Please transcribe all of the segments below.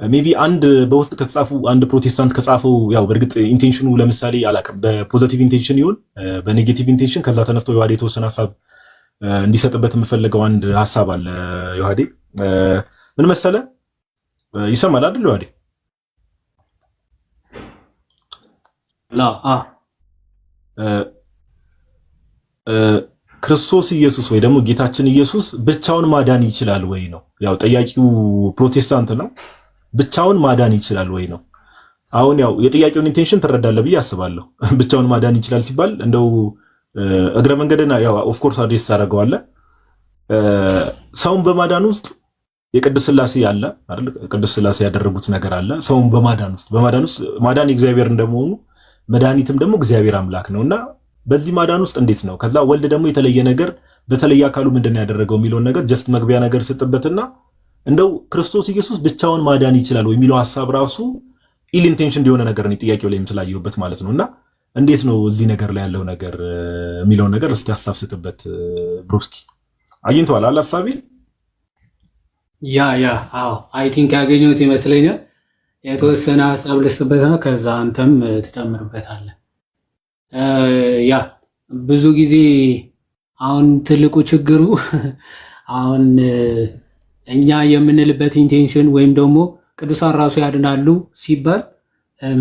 ሜቢ አንድ በውስጥ ከተጻፉ አንድ ፕሮቴስታንት ከጻፈው ያው በእርግጥ ኢንቴንሽኑ ለምሳሌ አላውቅም በፖዚቲቭ ኢንቴንሽን ይሁን በኔጌቲቭ ኢንቴንሽን ከዛ ተነስቶ ዮሐዴ የተወሰነ ሀሳብ እንዲሰጥበት የምፈልገው አንድ ሀሳብ አለ። ዮሐዴ ምን መሰለ ይሰማል አይደል? ዮሐዴ ክርስቶስ ኢየሱስ ወይ ደግሞ ጌታችን ኢየሱስ ብቻውን ማዳን ይችላል ወይ ነው። ያው ጠያቂው ፕሮቴስታንት ነው። ብቻውን ማዳን ይችላል ወይ ነው። አሁን ያው የጥያቄውን ኢንቴንሽን ትረዳለህ ብዬ አስባለሁ። ብቻውን ማዳን ይችላል ሲባል እንደው እግረ መንገድና ያው ኦፍ ኮርስ አዲስ ታደርገዋለህ። ሰውን በማዳን ውስጥ የቅዱስ ሥላሴ አለ አይደል? ቅዱስ ሥላሴ ያደረጉት ነገር አለ። ሰውን በማዳን ውስጥ ማዳን የእግዚአብሔር እንደመሆኑ መድኃኒትም ደግሞ እግዚአብሔር አምላክ ነውና በዚህ ማዳን ውስጥ እንዴት ነው? ከዛ ወልድ ደግሞ የተለየ ነገር በተለየ አካሉ ምንድነው ያደረገው የሚለውን ነገር ጀስት መግቢያ ነገር ስጥበትና እንደው ክርስቶስ ኢየሱስ ብቻውን ማዳን ይችላል ወይ የሚለው ሐሳብ ራሱ ኢል ኢንቴንሽን እንዲሆነ ነገር ነው ጥያቄው ላይም ስላየሁበት ማለት ነውና እንዴት ነው እዚህ ነገር ላይ ያለው ነገር የሚለውን ነገር እስቲ ሐሳብ ስጥበት ብሩስኪ። አግኝተዋል አለ ሐሳቤ አዎ አይ ቲንክ ያገኘሁት ይመስለኛል። የተወሰነ ሐሳብ ልስጥበት ነው ከዛ አንተም ትጨምርበታለህ። ብዙ ጊዜ አሁን ትልቁ ችግሩ አሁን እኛ የምንልበት ኢንቴንሽን ወይም ደግሞ ቅዱሳን ራሱ ያድናሉ ሲባል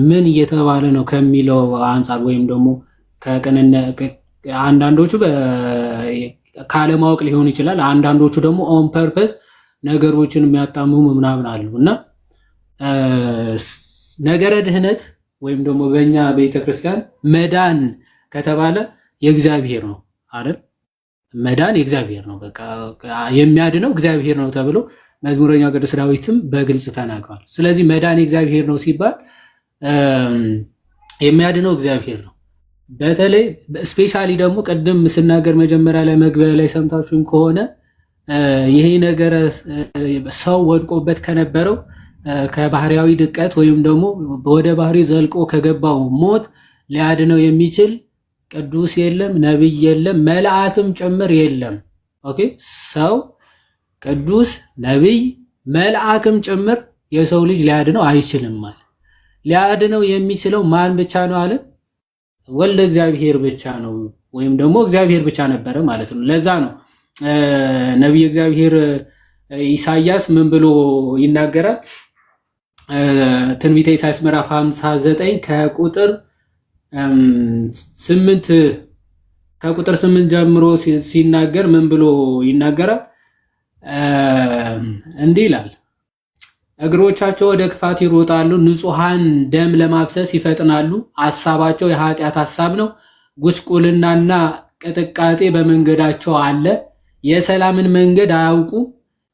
ምን እየተባለ ነው ከሚለው አንጻር ወይም ደግሞ አንዳንዶቹ ካለማወቅ ሊሆን ይችላል። አንዳንዶቹ ደግሞ ኦን ፐርፐስ ነገሮችን የሚያጣምሙ ምናምን አሉ እና ነገረ ድህነት ወይም ደግሞ በእኛ ቤተክርስቲያን መዳን ከተባለ የእግዚአብሔር ነው አይደል? መዳን የእግዚአብሔር ነው፣ በቃ የሚያድነው እግዚአብሔር ነው ተብሎ መዝሙረኛው ቅዱስ ዳዊትም በግልጽ ተናግሯል። ስለዚህ መዳን የእግዚአብሔር ነው ሲባል የሚያድነው እግዚአብሔር ነው። በተለይ ስፔሻሊ ደግሞ ቅድም ስናገር መጀመሪያ ላይ መግቢያ ላይ ሰምታችሁኝ ከሆነ ይሄ ነገር ሰው ወድቆበት ከነበረው ከባህሪያዊ ድቀት ወይም ደግሞ ወደ ባህሪ ዘልቆ ከገባው ሞት ሊያድነው የሚችል ቅዱስ የለም፣ ነብይ የለም፣ መልአክም ጭምር የለም። ኦኬ ሰው ቅዱስ ነብይ መልአክም ጭምር የሰው ልጅ ሊያድነው አይችልም ማለት። ሊያድነው የሚችለው ማን ብቻ ነው አለ? ወልደ እግዚአብሔር ብቻ ነው፣ ወይም ደግሞ እግዚአብሔር ብቻ ነበረ ማለት ነው። ለዛ ነው ነብይ እግዚአብሔር ኢሳይያስ ምን ብሎ ይናገራል? ትንቢተ ኢሳይያስ ምዕራፍ 59 ከቁጥር 8 ጀምሮ ሲናገር ምን ብሎ ይናገራል? እንዲህ ይላል፣ እግሮቻቸው ወደ ክፋት ይሮጣሉ፣ ንጹሃን ደም ለማፍሰስ ይፈጥናሉ። ሐሳባቸው የኃጢአት ሐሳብ ነው፣ ጉስቁልናና ቅጥቃጤ በመንገዳቸው አለ። የሰላምን መንገድ አያውቁ፣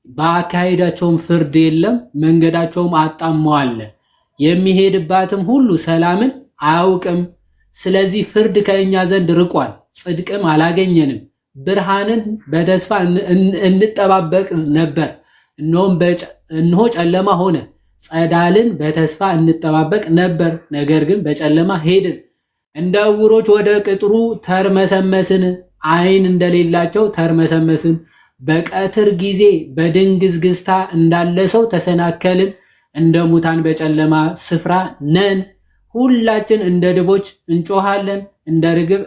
በአካሄዳቸውም ፍርድ የለም። መንገዳቸውም አጣመዋል፣ የሚሄድባትም ሁሉ ሰላምን አያውቅም። ስለዚህ ፍርድ ከእኛ ዘንድ ርቋል፣ ጽድቅም አላገኘንም። ብርሃንን በተስፋ እንጠባበቅ ነበር፣ እነሆ ጨለማ ሆነ። ጸዳልን በተስፋ እንጠባበቅ ነበር፣ ነገር ግን በጨለማ ሄድን። እንደ ዕውሮች ወደ ቅጥሩ ተርመሰመስን፣ ዓይን እንደሌላቸው ተርመሰመስን። በቀትር ጊዜ በድንግዝግዝታ እንዳለ ሰው ተሰናከልን። እንደ ሙታን በጨለማ ስፍራ ነን። ሁላችን እንደ ድቦች እንጮሃለን፣ እንደ ርግብ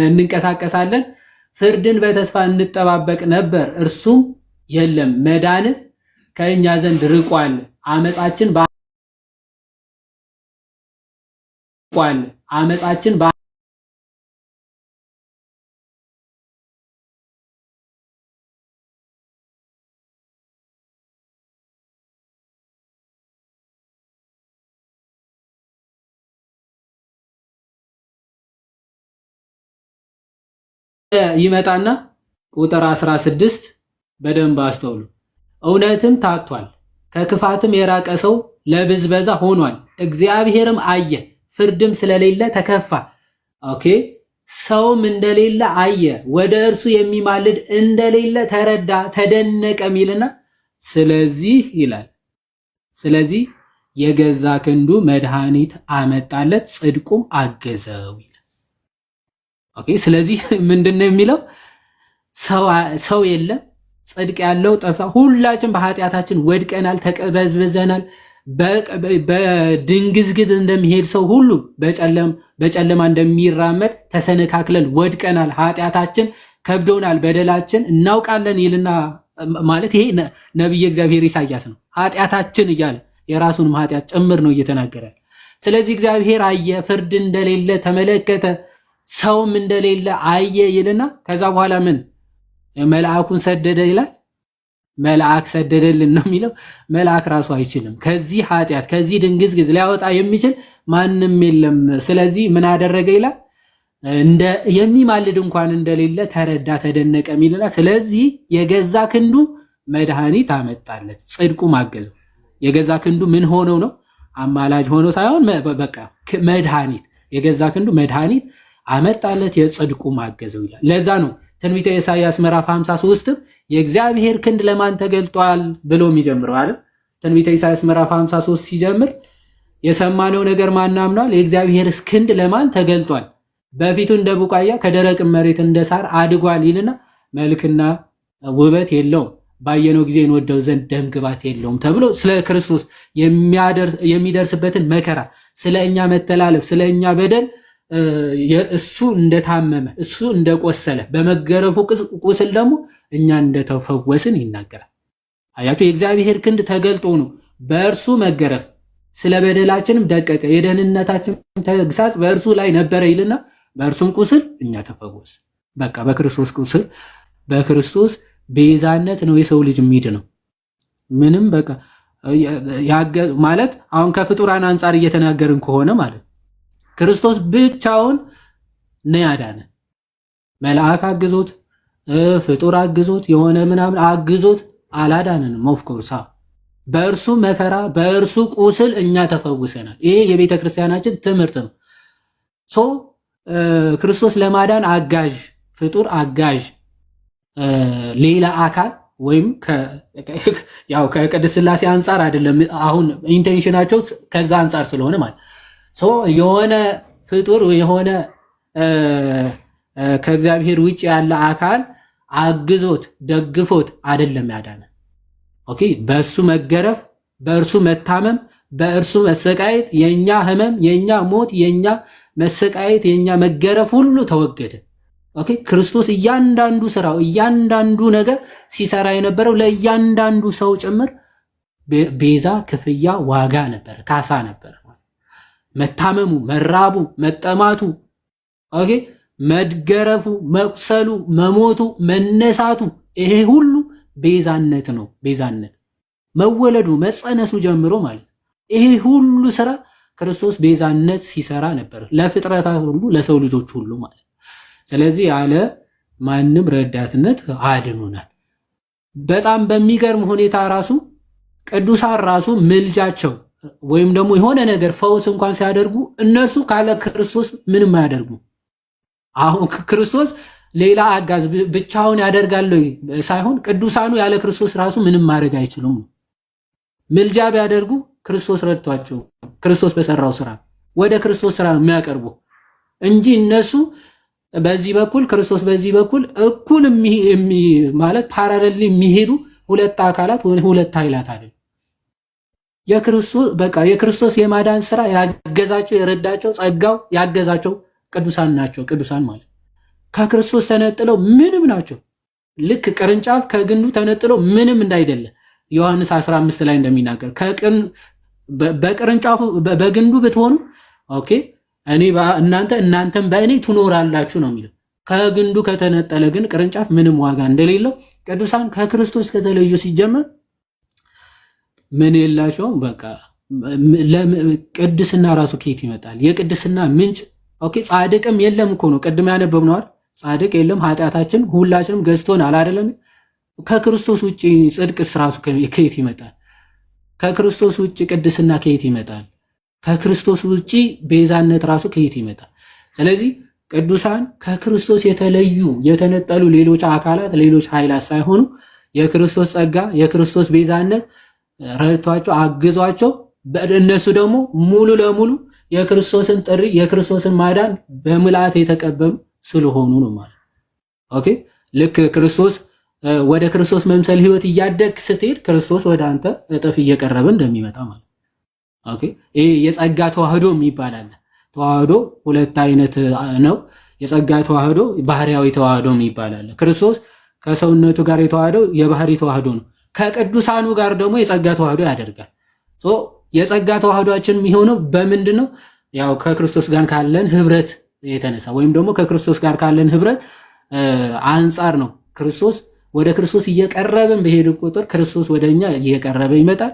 እንንቀሳቀሳለን። ፍርድን በተስፋ እንጠባበቅ ነበር፣ እርሱም የለም። መዳንን ከእኛ ዘንድ ርቋል፣ አመፃችን ይመጣና ቁጥር 16 በደንብ አስተውሉ። እውነትም ታጥቷል፣ ከክፋትም የራቀ ሰው ለብዝበዛ ሆኗል። እግዚአብሔርም አየ፣ ፍርድም ስለሌለ ተከፋ። ኦኬ ሰውም እንደሌለ አየ፣ ወደ እርሱ የሚማልድ እንደሌለ ተረዳ፣ ተደነቀ ሚልና ስለዚህ ይላል፣ ስለዚህ የገዛ ክንዱ መድኃኒት አመጣለት፣ ጽድቁም አገዘው ይላል። ኦኬ ስለዚህ ምንድነው የሚለው? ሰው የለም፣ ጽድቅ ያለው ጠፋ። ሁላችን በኃጢአታችን ወድቀናል፣ ተቀበዝብዘናል። በድንግዝግዝ እንደሚሄድ ሰው ሁሉ በጨለማ እንደሚራመድ ተሰነካክለን ወድቀናል። ኃጢአታችን ከብዶናል፣ በደላችን እናውቃለን ይልና ማለት ይሄ ነቢየ እግዚአብሔር ኢሳያስ ነው። ኃጢአታችን እያለ የራሱንም ኃጢአት ጭምር ነው እየተናገረ። ስለዚህ እግዚአብሔር አየ፣ ፍርድ እንደሌለ ተመለከተ፣ ሰውም እንደሌለ አየ ይልና ከዛ በኋላ ምን መልአኩን ሰደደ ይላል። መልአክ ሰደደልን ነው የሚለው። መልአክ ራሱ አይችልም። ከዚህ ኃጢአት ከዚህ ድንግዝግዝ ሊያወጣ የሚችል ማንም የለም። ስለዚህ ምን አደረገ ይላል? እንደ የሚማልድ እንኳን እንደሌለ ተረዳ፣ ተደነቀ የሚልና ስለዚህ የገዛ ክንዱ መድኃኒት አመጣለት፣ ጽድቁ ማገዘው። የገዛ ክንዱ ምን ሆኖ ነው? አማላጅ ሆኖ ሳይሆን በቃ መድኃኒት፣ የገዛ ክንዱ መድኃኒት አመጣለት፣ የጽድቁ ማገዘው ይላል። ለዛ ነው ትንቢተ ኢሳይያስ ምዕራፍ 53 የእግዚአብሔር ክንድ ለማን ተገልጧል ብሎ የሚጀምረው አይደል? ትንቢተ ኢሳይያስ ምዕራፍ 53 ሲጀምር የሰማነው ነገር ማን አምኗል? የእግዚአብሔርስ ክንድ ለማን ተገልጧል? በፊቱ እንደ ቡቃያ ከደረቅ መሬት እንደ ሳር አድጓል ይልና መልክና ውበት የለውም፣ ባየነው ጊዜ እንወደው ዘንድ ደም ግባት የለውም ተብሎ ስለ ክርስቶስ የሚደርስበትን መከራ፣ ስለ እኛ መተላለፍ፣ ስለ እኛ በደል እሱ እንደታመመ እሱ እንደቆሰለ በመገረፉ ቁስል ደግሞ እኛ እንደተፈወስን ይናገራል። አያችሁ፣ የእግዚአብሔር ክንድ ተገልጦ ነው በእርሱ መገረፍ ስለ በደላችንም ደቀቀ፣ የደህንነታችን ተግሳጽ በእርሱ ላይ ነበረ ይልና በእርሱም ቁስል እኛ ተፈወስ። በቃ በክርስቶስ ቁስል በክርስቶስ ቤዛነት ነው የሰው ልጅ የሚድነው። ምንም በቃ ማለት አሁን ከፍጡራን አንጻር እየተናገርን ከሆነ ማለት ክርስቶስ ብቻውን ነው ያዳነ። መልአክ አግዞት ፍጡር አግዞት የሆነ ምናምን አግዞት አላዳነንም። ኦፍኮርስ በእርሱ መከራ በእርሱ ቁስል እኛ ተፈውሰናል። ይሄ የቤተ ክርስቲያናችን ትምህርት ነው። ክርስቶስ ለማዳን አጋዥ ፍጡር አጋዥ ሌላ አካል ወይም ያው ከቅድስት ሥላሴ አንጻር አይደለም። አሁን ኢንቴንሽናቸው ከዛ አንጻር ስለሆነ ማለት የሆነ ፍጡር የሆነ ከእግዚአብሔር ውጭ ያለ አካል አግዞት ደግፎት አይደለም ያዳነ። ኦኬ፣ በእርሱ መገረፍ፣ በእርሱ መታመም፣ በእርሱ መሰቃየት የኛ ህመም፣ የኛ ሞት፣ የኛ መሰቃየት፣ የኛ መገረፍ ሁሉ ተወገደ። ኦኬ፣ ክርስቶስ እያንዳንዱ ስራው እያንዳንዱ ነገር ሲሰራ የነበረው ለእያንዳንዱ ሰው ጭምር ቤዛ፣ ክፍያ፣ ዋጋ ነበረ፣ ካሳ ነበረ። መታመሙ፣ መራቡ፣ መጠማቱ፣ ኦኬ፣ መድገረፉ፣ መቁሰሉ፣ መሞቱ፣ መነሳቱ ይሄ ሁሉ ቤዛነት ነው። ቤዛነት መወለዱ መጸነሱ ጀምሮ ማለት ይሄ ሁሉ ስራ ክርስቶስ ቤዛነት ሲሰራ ነበር ለፍጥረታት ሁሉ ለሰው ልጆች ሁሉ ማለት። ስለዚህ ያለ ማንም ረዳትነት አድኖናል። በጣም በሚገርም ሁኔታ ራሱ ቅዱሳን ራሱ ምልጃቸው ወይም ደግሞ የሆነ ነገር ፈውስ እንኳን ሲያደርጉ እነሱ ካለ ክርስቶስ ምንም አያደርጉ። አሁን ክርስቶስ ሌላ አጋዝ ብቻውን ያደርጋል ሳይሆን ቅዱሳኑ ያለ ክርስቶስ ራሱ ምንም ማድረግ አይችሉም። ምልጃ ቢያደርጉ ክርስቶስ ረድቷቸው ክርስቶስ በሰራው ስራ ወደ ክርስቶስ ስራ የሚያቀርቡ እንጂ እነሱ በዚህ በኩል ክርስቶስ በዚህ በኩል እኩል ማለት ፓራሌል የሚሄዱ ሁለት አካላት ወይ ሁለት ኃይላት አይደል። የክርስቶስ የማዳን ስራ ያገዛቸው የረዳቸው ጸጋው ያገዛቸው ቅዱሳን ናቸው። ቅዱሳን ማለት ከክርስቶስ ተነጥለው ምንም ናቸው። ልክ ቅርንጫፍ ከግንዱ ተነጥለው ምንም እንዳይደለ ዮሐንስ 15 ላይ እንደሚናገር በቅርንጫፉ በግንዱ ብትሆኑ ኦኬ እኔ እናንተም በእኔ ትኖራላችሁ ነው የሚለው። ከግንዱ ከተነጠለ ግን ቅርንጫፍ ምንም ዋጋ እንደሌለው ቅዱሳን ከክርስቶስ ከተለዩ ሲጀመር ምን የላቸውም። በቃ ቅድስና ራሱ ከየት ይመጣል? የቅድስና ምንጭ ኦኬ ጻድቅም የለም እኮ ነው። ቅድም ያነበብነው አይደል? ጻድቅ የለም፣ ኃጢአታችን ሁላችንም ገዝቶናል አይደለም? ከክርስቶስ ውጪ ጽድቅስ ራሱ ከየት ይመጣል? ከክርስቶስ ውጪ ቅድስና ከየት ይመጣል? ከክርስቶስ ውጪ ቤዛነት ራሱ ከየት ይመጣል? ስለዚህ ቅዱሳን ከክርስቶስ የተለዩ የተነጠሉ ሌሎች አካላት ሌሎች ኃይላት ሳይሆኑ የክርስቶስ ጸጋ የክርስቶስ ቤዛነት ረድቷቸው አግዟቸው እነሱ ደግሞ ሙሉ ለሙሉ የክርስቶስን ጥሪ የክርስቶስን ማዳን በምልአት የተቀበሉ ስለሆኑ ነው ማለት ኦኬ። ልክ ክርስቶስ ወደ ክርስቶስ መምሰል ህይወት እያደግ ስትሄድ ክርስቶስ ወደ አንተ እጥፍ እየቀረበ እንደሚመጣ ማለት ኦኬ። ይሄ የጸጋ ተዋህዶ የሚባል አለ። ተዋህዶ ሁለት አይነት ነው። የጸጋ ተዋህዶ ባህሪያዊ ተዋህዶ የሚባል አለ። ክርስቶስ ከሰውነቱ ጋር የተዋህደው የባህሪ ተዋህዶ ነው። ከቅዱሳኑ ጋር ደግሞ የጸጋ ተዋህዶ ያደርጋል። የጸጋ ተዋህዶአችን የሚሆነው በምንድን ነው? ያው ከክርስቶስ ጋር ካለን ህብረት የተነሳ ወይም ደግሞ ከክርስቶስ ጋር ካለን ህብረት አንጻር ነው። ክርስቶስ ወደ ክርስቶስ እየቀረበን በሄድ ቁጥር ክርስቶስ ወደኛ እየቀረበ ይመጣል።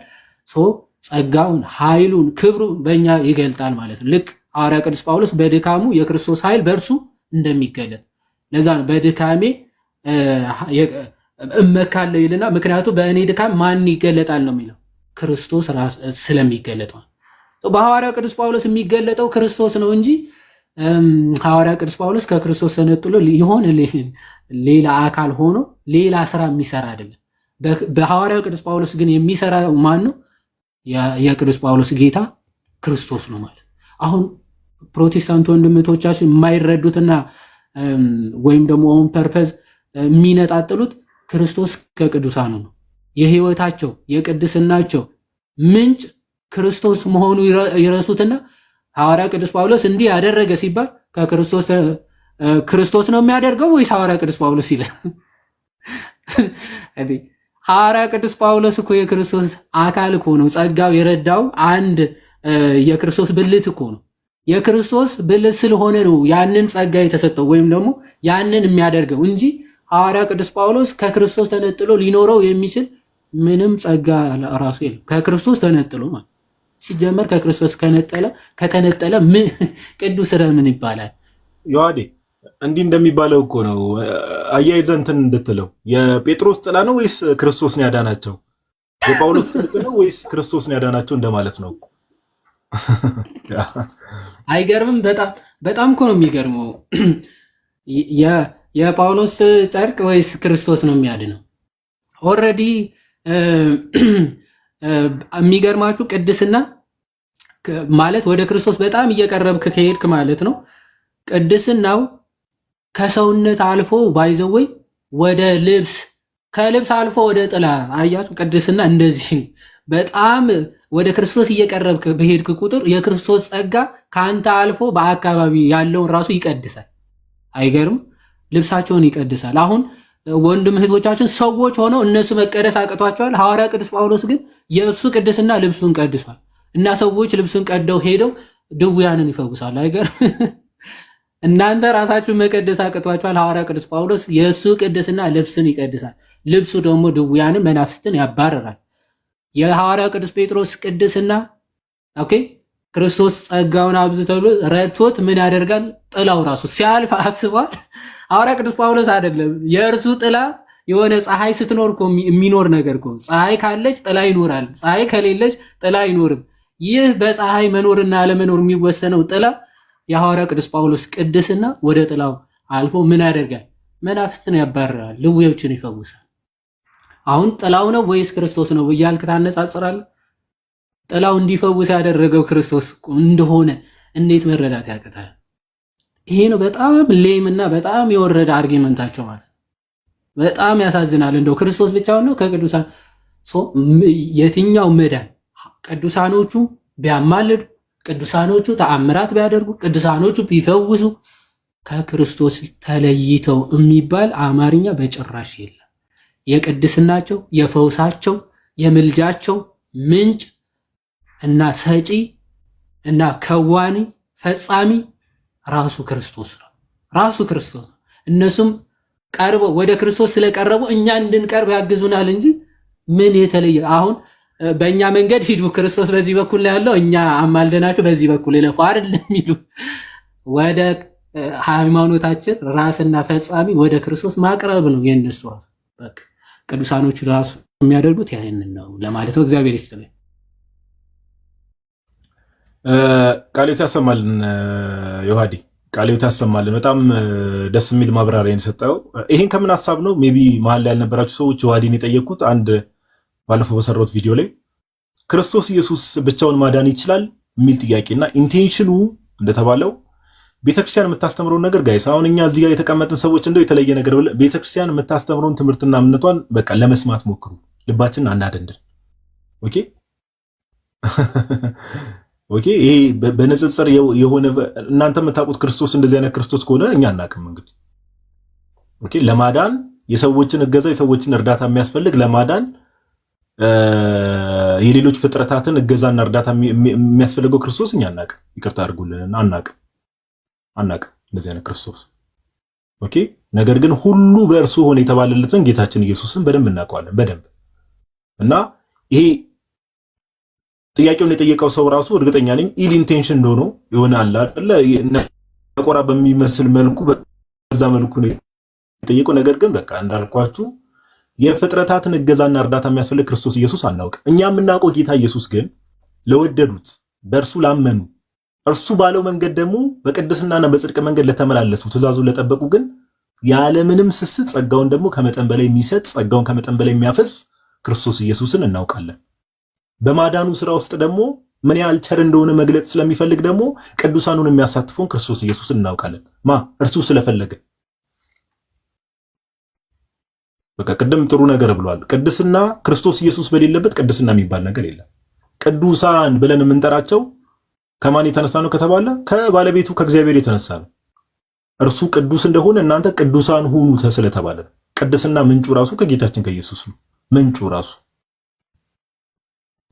ጸጋውን፣ ኃይሉን፣ ክብሩን በእኛ ይገልጣል ማለት ነው። ልክ ሐዋርያ ቅዱስ ጳውሎስ በድካሙ የክርስቶስ ኃይል በእርሱ እንደሚገለጥ ለዛ ነው በድካሜ እመካለሁ ይልና፣ ምክንያቱ በእኔ ድካም ማን ይገለጣል ነው የሚለው ክርስቶስ ስለሚገለጥ ነው። በሐዋርያ ቅዱስ ጳውሎስ የሚገለጠው ክርስቶስ ነው እንጂ ሐዋርያ ቅዱስ ጳውሎስ ከክርስቶስ ተነጥሎ የሆነ ሌላ አካል ሆኖ ሌላ ስራ የሚሰራ አይደለም። በሐዋርያ ቅዱስ ጳውሎስ ግን የሚሰራ ማን ነው? የቅዱስ ጳውሎስ ጌታ ክርስቶስ ነው ማለት። አሁን ፕሮቴስታንት ወንድምቶቻችን የማይረዱትና ወይም ደግሞ ኦን ፐርፐዝ የሚነጣጥሉት ክርስቶስ ከቅዱሳኑ ነው። የህይወታቸው የቅድስናቸው ምንጭ ክርስቶስ መሆኑ ይረሱትና ሐዋርያ ቅዱስ ጳውሎስ እንዲህ ያደረገ ሲባል ክርስቶስ ነው የሚያደርገው ወይስ ሐዋርያ ቅዱስ ጳውሎስ ይላል? ሐዋርያ ቅዱስ ጳውሎስ እኮ የክርስቶስ አካል እኮ ነው። ጸጋው የረዳው አንድ የክርስቶስ ብልት እኮ ነው። የክርስቶስ ብልት ስለሆነ ነው ያንን ጸጋ የተሰጠው ወይም ደግሞ ያንን የሚያደርገው እንጂ ሐዋርያ ቅዱስ ጳውሎስ ከክርስቶስ ተነጥሎ ሊኖረው የሚችል ምንም ጸጋ ራሱ የለም። ከክርስቶስ ተነጥሎ ማለት ሲጀመር ከክርስቶስ ከተነጠለ ቅዱስ ምን ይባላል? ዮሐዴ እንዲህ እንደሚባለው እኮ ነው። አያይዘህ እንትን እንድትለው የጴጥሮስ ጥላ ነው ወይስ ክርስቶስን ያዳናቸው? የጳውሎስ ጥላ ነው ወይስ ክርስቶስን ያዳናቸው እንደማለት ነው እኮ። አይገርምም? በጣም እኮ ነው የሚገርመው። የጳውሎስ ጨርቅ ወይስ ክርስቶስ ነው የሚያድነው? ኦልሬዲ የሚገርማችሁ ቅድስና ማለት ወደ ክርስቶስ በጣም እየቀረብክ ከሄድክ ማለት ነው። ቅድስናው ከሰውነት አልፎ ባይዘወይ ወደ ልብስ፣ ከልብስ አልፎ ወደ ጥላ። አያችሁ ቅድስና እንደዚህ በጣም ወደ ክርስቶስ እየቀረብክ በሄድክ ቁጥር የክርስቶስ ጸጋ ከአንተ አልፎ በአካባቢ ያለውን ራሱ ይቀድሳል። አይገርም? ልብሳቸውን ይቀድሳል። አሁን ወንድም እህቶቻችን ሰዎች ሆነው እነሱ መቀደስ አቅቷቸዋል። ሐዋርያ ቅዱስ ጳውሎስ ግን የእሱ ቅድስና ልብሱን ቀድሷል እና ሰዎች ልብሱን ቀደው ሄደው ድውያንን ይፈውሳሉ። አይገርም? እናንተ ራሳችሁን መቀደስ አቅቷቸዋል። ሐዋርያ ቅዱስ ጳውሎስ የእሱ ቅድስና ልብስን ይቀድሳል። ልብሱ ደግሞ ድውያንን መናፍስትን ያባረራል። የሐዋርያ ቅዱስ ጴጥሮስ ቅድስና ኦኬ ክርስቶስ ጸጋውን አብዝቶ ረድቶት ምን ያደርጋል? ጥላው ራሱ ሲያልፍ አስቧል። ሐዋርያ ቅዱስ ጳውሎስ አይደለም የእርሱ ጥላ የሆነ ፀሐይ ስትኖር እኮ የሚኖር ነገር እኮ። ፀሐይ ካለች ጥላ ይኖራል፣ ፀሐይ ከሌለች ጥላ አይኖርም። ይህ በፀሐይ መኖርና አለመኖር የሚወሰነው ጥላ የሐዋርያ ቅዱስ ጳውሎስ ቅድስና ወደ ጥላው አልፎ ምን ያደርጋል? መናፍስትን ያባርራል፣ ድውዮችን ይፈውሳል። አሁን ጥላው ነው ወይስ ክርስቶስ ነው እያልክ ታነጻጽራለህ? ጥላው እንዲፈውስ ያደረገው ክርስቶስ እንደሆነ እንዴት መረዳት ያቅታል? ይሄ ነው በጣም ሌም እና በጣም የወረደ አርጊመንታቸው ማለት በጣም ያሳዝናል። እንደው ክርስቶስ ብቻውን ነው ከቅዱሳን የትኛው መዳን? ቅዱሳኖቹ ቢያማልዱ፣ ቅዱሳኖቹ ተአምራት ቢያደርጉ፣ ቅዱሳኖቹ ቢፈውሱ ከክርስቶስ ተለይተው የሚባል አማርኛ በጭራሽ የለም። የቅድስናቸው፣ የፈውሳቸው፣ የምልጃቸው ምንጭ እና ሰጪ እና ከዋኒ ፈጻሚ ራሱ ክርስቶስ ነው። ራሱ ክርስቶስ ነው። እነሱም ቀርበው ወደ ክርስቶስ ስለቀረቡ እኛ እንድንቀርብ ያግዙናል እንጂ ምን የተለየ አሁን በእኛ መንገድ ሂዱ፣ ክርስቶስ በዚህ በኩል ላይ ያለው እኛ አማልደናቸው በዚህ በኩል ይለፉ አይደለም የሚሉ ወደ ሃይማኖታችን ራስና ፈጻሚ ወደ ክርስቶስ ማቅረብ ነው የነሱ ራሱ። በቃ ቅዱሳኖቹ ራሱ የሚያደርጉት ያንን ነው ለማለት ነው። እግዚአብሔር ይስጥልኝ። ቃልዮት ያሰማልን ዮሐዲ፣ ቃልዮት ያሰማልን። በጣም ደስ የሚል ማብራሪያን ሰጠው። ይሄን ከምን ሐሳብ ነው ሜቢ መሀል ላይ ያልነበራችሁ ሰዎች ዮሐዲን የጠየቁት አንድ ባለፈው በሰራሁት ቪዲዮ ላይ ክርስቶስ ኢየሱስ ብቻውን ማዳን ይችላል የሚል ጥያቄና ኢንቴንሽኑ እንደተባለው ቤተክርስቲያን የምታስተምረውን ነገር ጋይስ፣ አሁን እኛ እዚህ ጋር የተቀመጥን ሰዎች እንደው የተለየ ነገር ቤተክርስቲያን የምታስተምረውን ትምህርትና እምነቷን በቃ ለመስማት ሞክሩ። ልባችንን አናደንድን። ኦኬ ኦኬ። ይሄ በንጽጽር የሆነ እናንተ የምታውቁት ክርስቶስ እንደዚህ አይነት ክርስቶስ ከሆነ እኛ አናውቅም። እንግዲህ ኦኬ፣ ለማዳን የሰዎችን እገዛ የሰዎችን እርዳታ የሚያስፈልግ ለማዳን የሌሎች ፍጥረታትን እገዛና እርዳታ የሚያስፈልገው ክርስቶስ እኛ አናውቅም። ይቅርታ አድርጉልንና አናውቅም እንደዚህ አይነት ክርስቶስ። ኦኬ። ነገር ግን ሁሉ በእርሱ ሆነ የተባለለትን ጌታችን ኢየሱስን በደንብ እናውቀዋለን በደንብ። እና ይሄ ጥያቄውን የጠየቀው ሰው ራሱ እርግጠኛ ነኝ ኢል ኢንቴንሽን እንደሆነ ይሆናል አይደለ? ነቆራ በሚመስል መልኩ በዛ መልኩ ነው የጠየቀው። ነገር ግን በቃ እንዳልኳችሁ የፍጥረታትን እገዛና እርዳታ የሚያስፈልግ ክርስቶስ ኢየሱስ አናውቅም። እኛ የምናውቀው ጌታ ኢየሱስ ግን ለወደዱት በእርሱ ላመኑ እርሱ ባለው መንገድ ደግሞ በቅድስናና በጽድቅ መንገድ ለተመላለሱ ትእዛዙን ለጠበቁ ግን ያለምንም ስስት ጸጋውን ደግሞ ከመጠን በላይ የሚሰጥ ጸጋውን ከመጠን በላይ የሚያፈስ ክርስቶስ ኢየሱስን እናውቃለን። በማዳኑ ስራ ውስጥ ደግሞ ምን ያህል ቸር እንደሆነ መግለጽ ስለሚፈልግ ደግሞ ቅዱሳኑን የሚያሳትፈውን ክርስቶስ ኢየሱስን እናውቃለን። እርሱ ስለፈለገ። በቃ ቅድም ጥሩ ነገር ብሏል። ቅድስና ክርስቶስ ኢየሱስ በሌለበት ቅድስና የሚባል ነገር የለም። ቅዱሳን ብለን የምንጠራቸው ከማን የተነሳ ነው ከተባለ ከባለቤቱ ከእግዚአብሔር የተነሳ ነው። እርሱ ቅዱስ እንደሆነ እናንተ ቅዱሳን ሁኑ ስለተባለ ቅድስና ምንጩ ራሱ ከጌታችን ከኢየሱስ ነው ምንጩ ራሱ።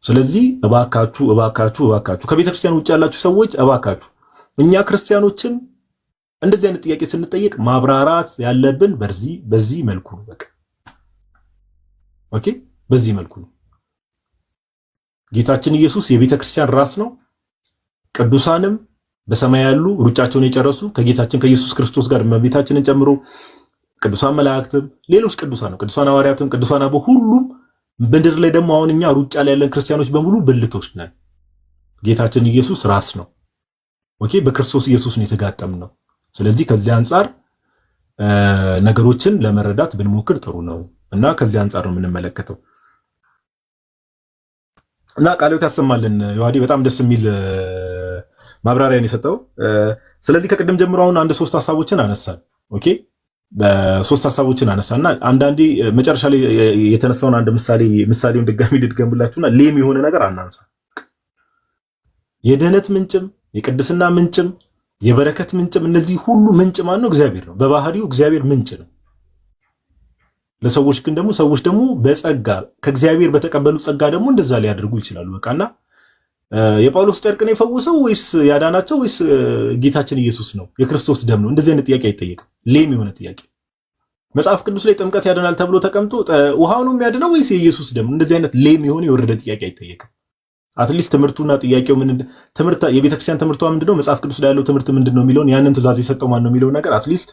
ስለዚህ እባካችሁ ከቤተ ክርስቲያን ውጭ ያላችሁ ሰዎች እባካችሁ እኛ ክርስቲያኖችን እንደዚህ አይነት ጥያቄ ስንጠየቅ ማብራራት ያለብን በዚህ መልኩ ነው። በቃ ኦኬ፣ በዚህ መልኩ ነው። ጌታችን ኢየሱስ የቤተ ክርስቲያን ራስ ነው። ቅዱሳንም በሰማይ ያሉ ሩጫቸውን የጨረሱ ከጌታችን ከኢየሱስ ክርስቶስ ጋር እመቤታችንን ጨምሮ ቅዱሳን መላእክትም ሌሎች ቅዱሳን ሐዋርያትም ቅዱሳን አበው ሁሉም ምድር ላይ ደግሞ አሁን እኛ ሩጫ ላይ ያለን ክርስቲያኖች በሙሉ ብልቶች ነን። ጌታችን ኢየሱስ ራስ ነው። ኦኬ፣ በክርስቶስ ኢየሱስ ነው የተጋጠምነው። ስለዚህ ከዚህ አንጻር ነገሮችን ለመረዳት ብንሞክር ጥሩ ነው እና ከዚህ አንጻር ነው የምንመለከተው እና ቃልዎት ያሰማልን። ዮሐዴ በጣም ደስ የሚል ማብራሪያን የሰጠው። ስለዚህ ከቅድም ጀምሮ አሁን አንድ ሶስት ሐሳቦችን አነሳን። ኦኬ፣ በሶስት ሐሳቦችን አነሳና አንዳንዴ መጨረሻ ላይ የተነሳውን አንድ ምሳሌውን ድጋሚ ልድገምላችሁና ሌም የሆነ ነገር አናንሳ። የድህነት ምንጭም የቅድስና ምንጭም የበረከት ምንጭም እነዚህ ሁሉ ምንጭ ማን ነው? እግዚአብሔር ነው። በባህሪው እግዚአብሔር ምንጭ ነው። ለሰዎች ግን ደግሞ ሰዎች ደግሞ በጸጋ ከእግዚአብሔር በተቀበሉ ጸጋ ደግሞ እንደዛ ሊያደርጉ ይችላሉ። በቃና የጳውሎስ ጨርቅ ነው የፈወሰው ወይስ ያዳናቸው ወይስ ጌታችን ኢየሱስ ነው? የክርስቶስ ደም ነው? እንደዚህ አይነት ጥያቄ አይጠየቅም። ሌም የሆነ ጥያቄ መጽሐፍ ቅዱስ ላይ ጥምቀት ያድናል ተብሎ ተቀምጦ ውሃው ነው የሚያድነው ወይስ የኢየሱስ ደም? እንደዚህ አይነት ሌም የሆነ የወረደ ጥያቄ አይጠየቅም። አትሊስት ትምህርቱና ጥያቄው የቤተክርስቲያን ትምህርቷ ምንድነው፣ መጽሐፍ ቅዱስ ላይ ያለው ትምህርት ምንድነው የሚለውን ያንን ትእዛዝ የሰጠው ማን ነው የሚለው ነገር አትሊስት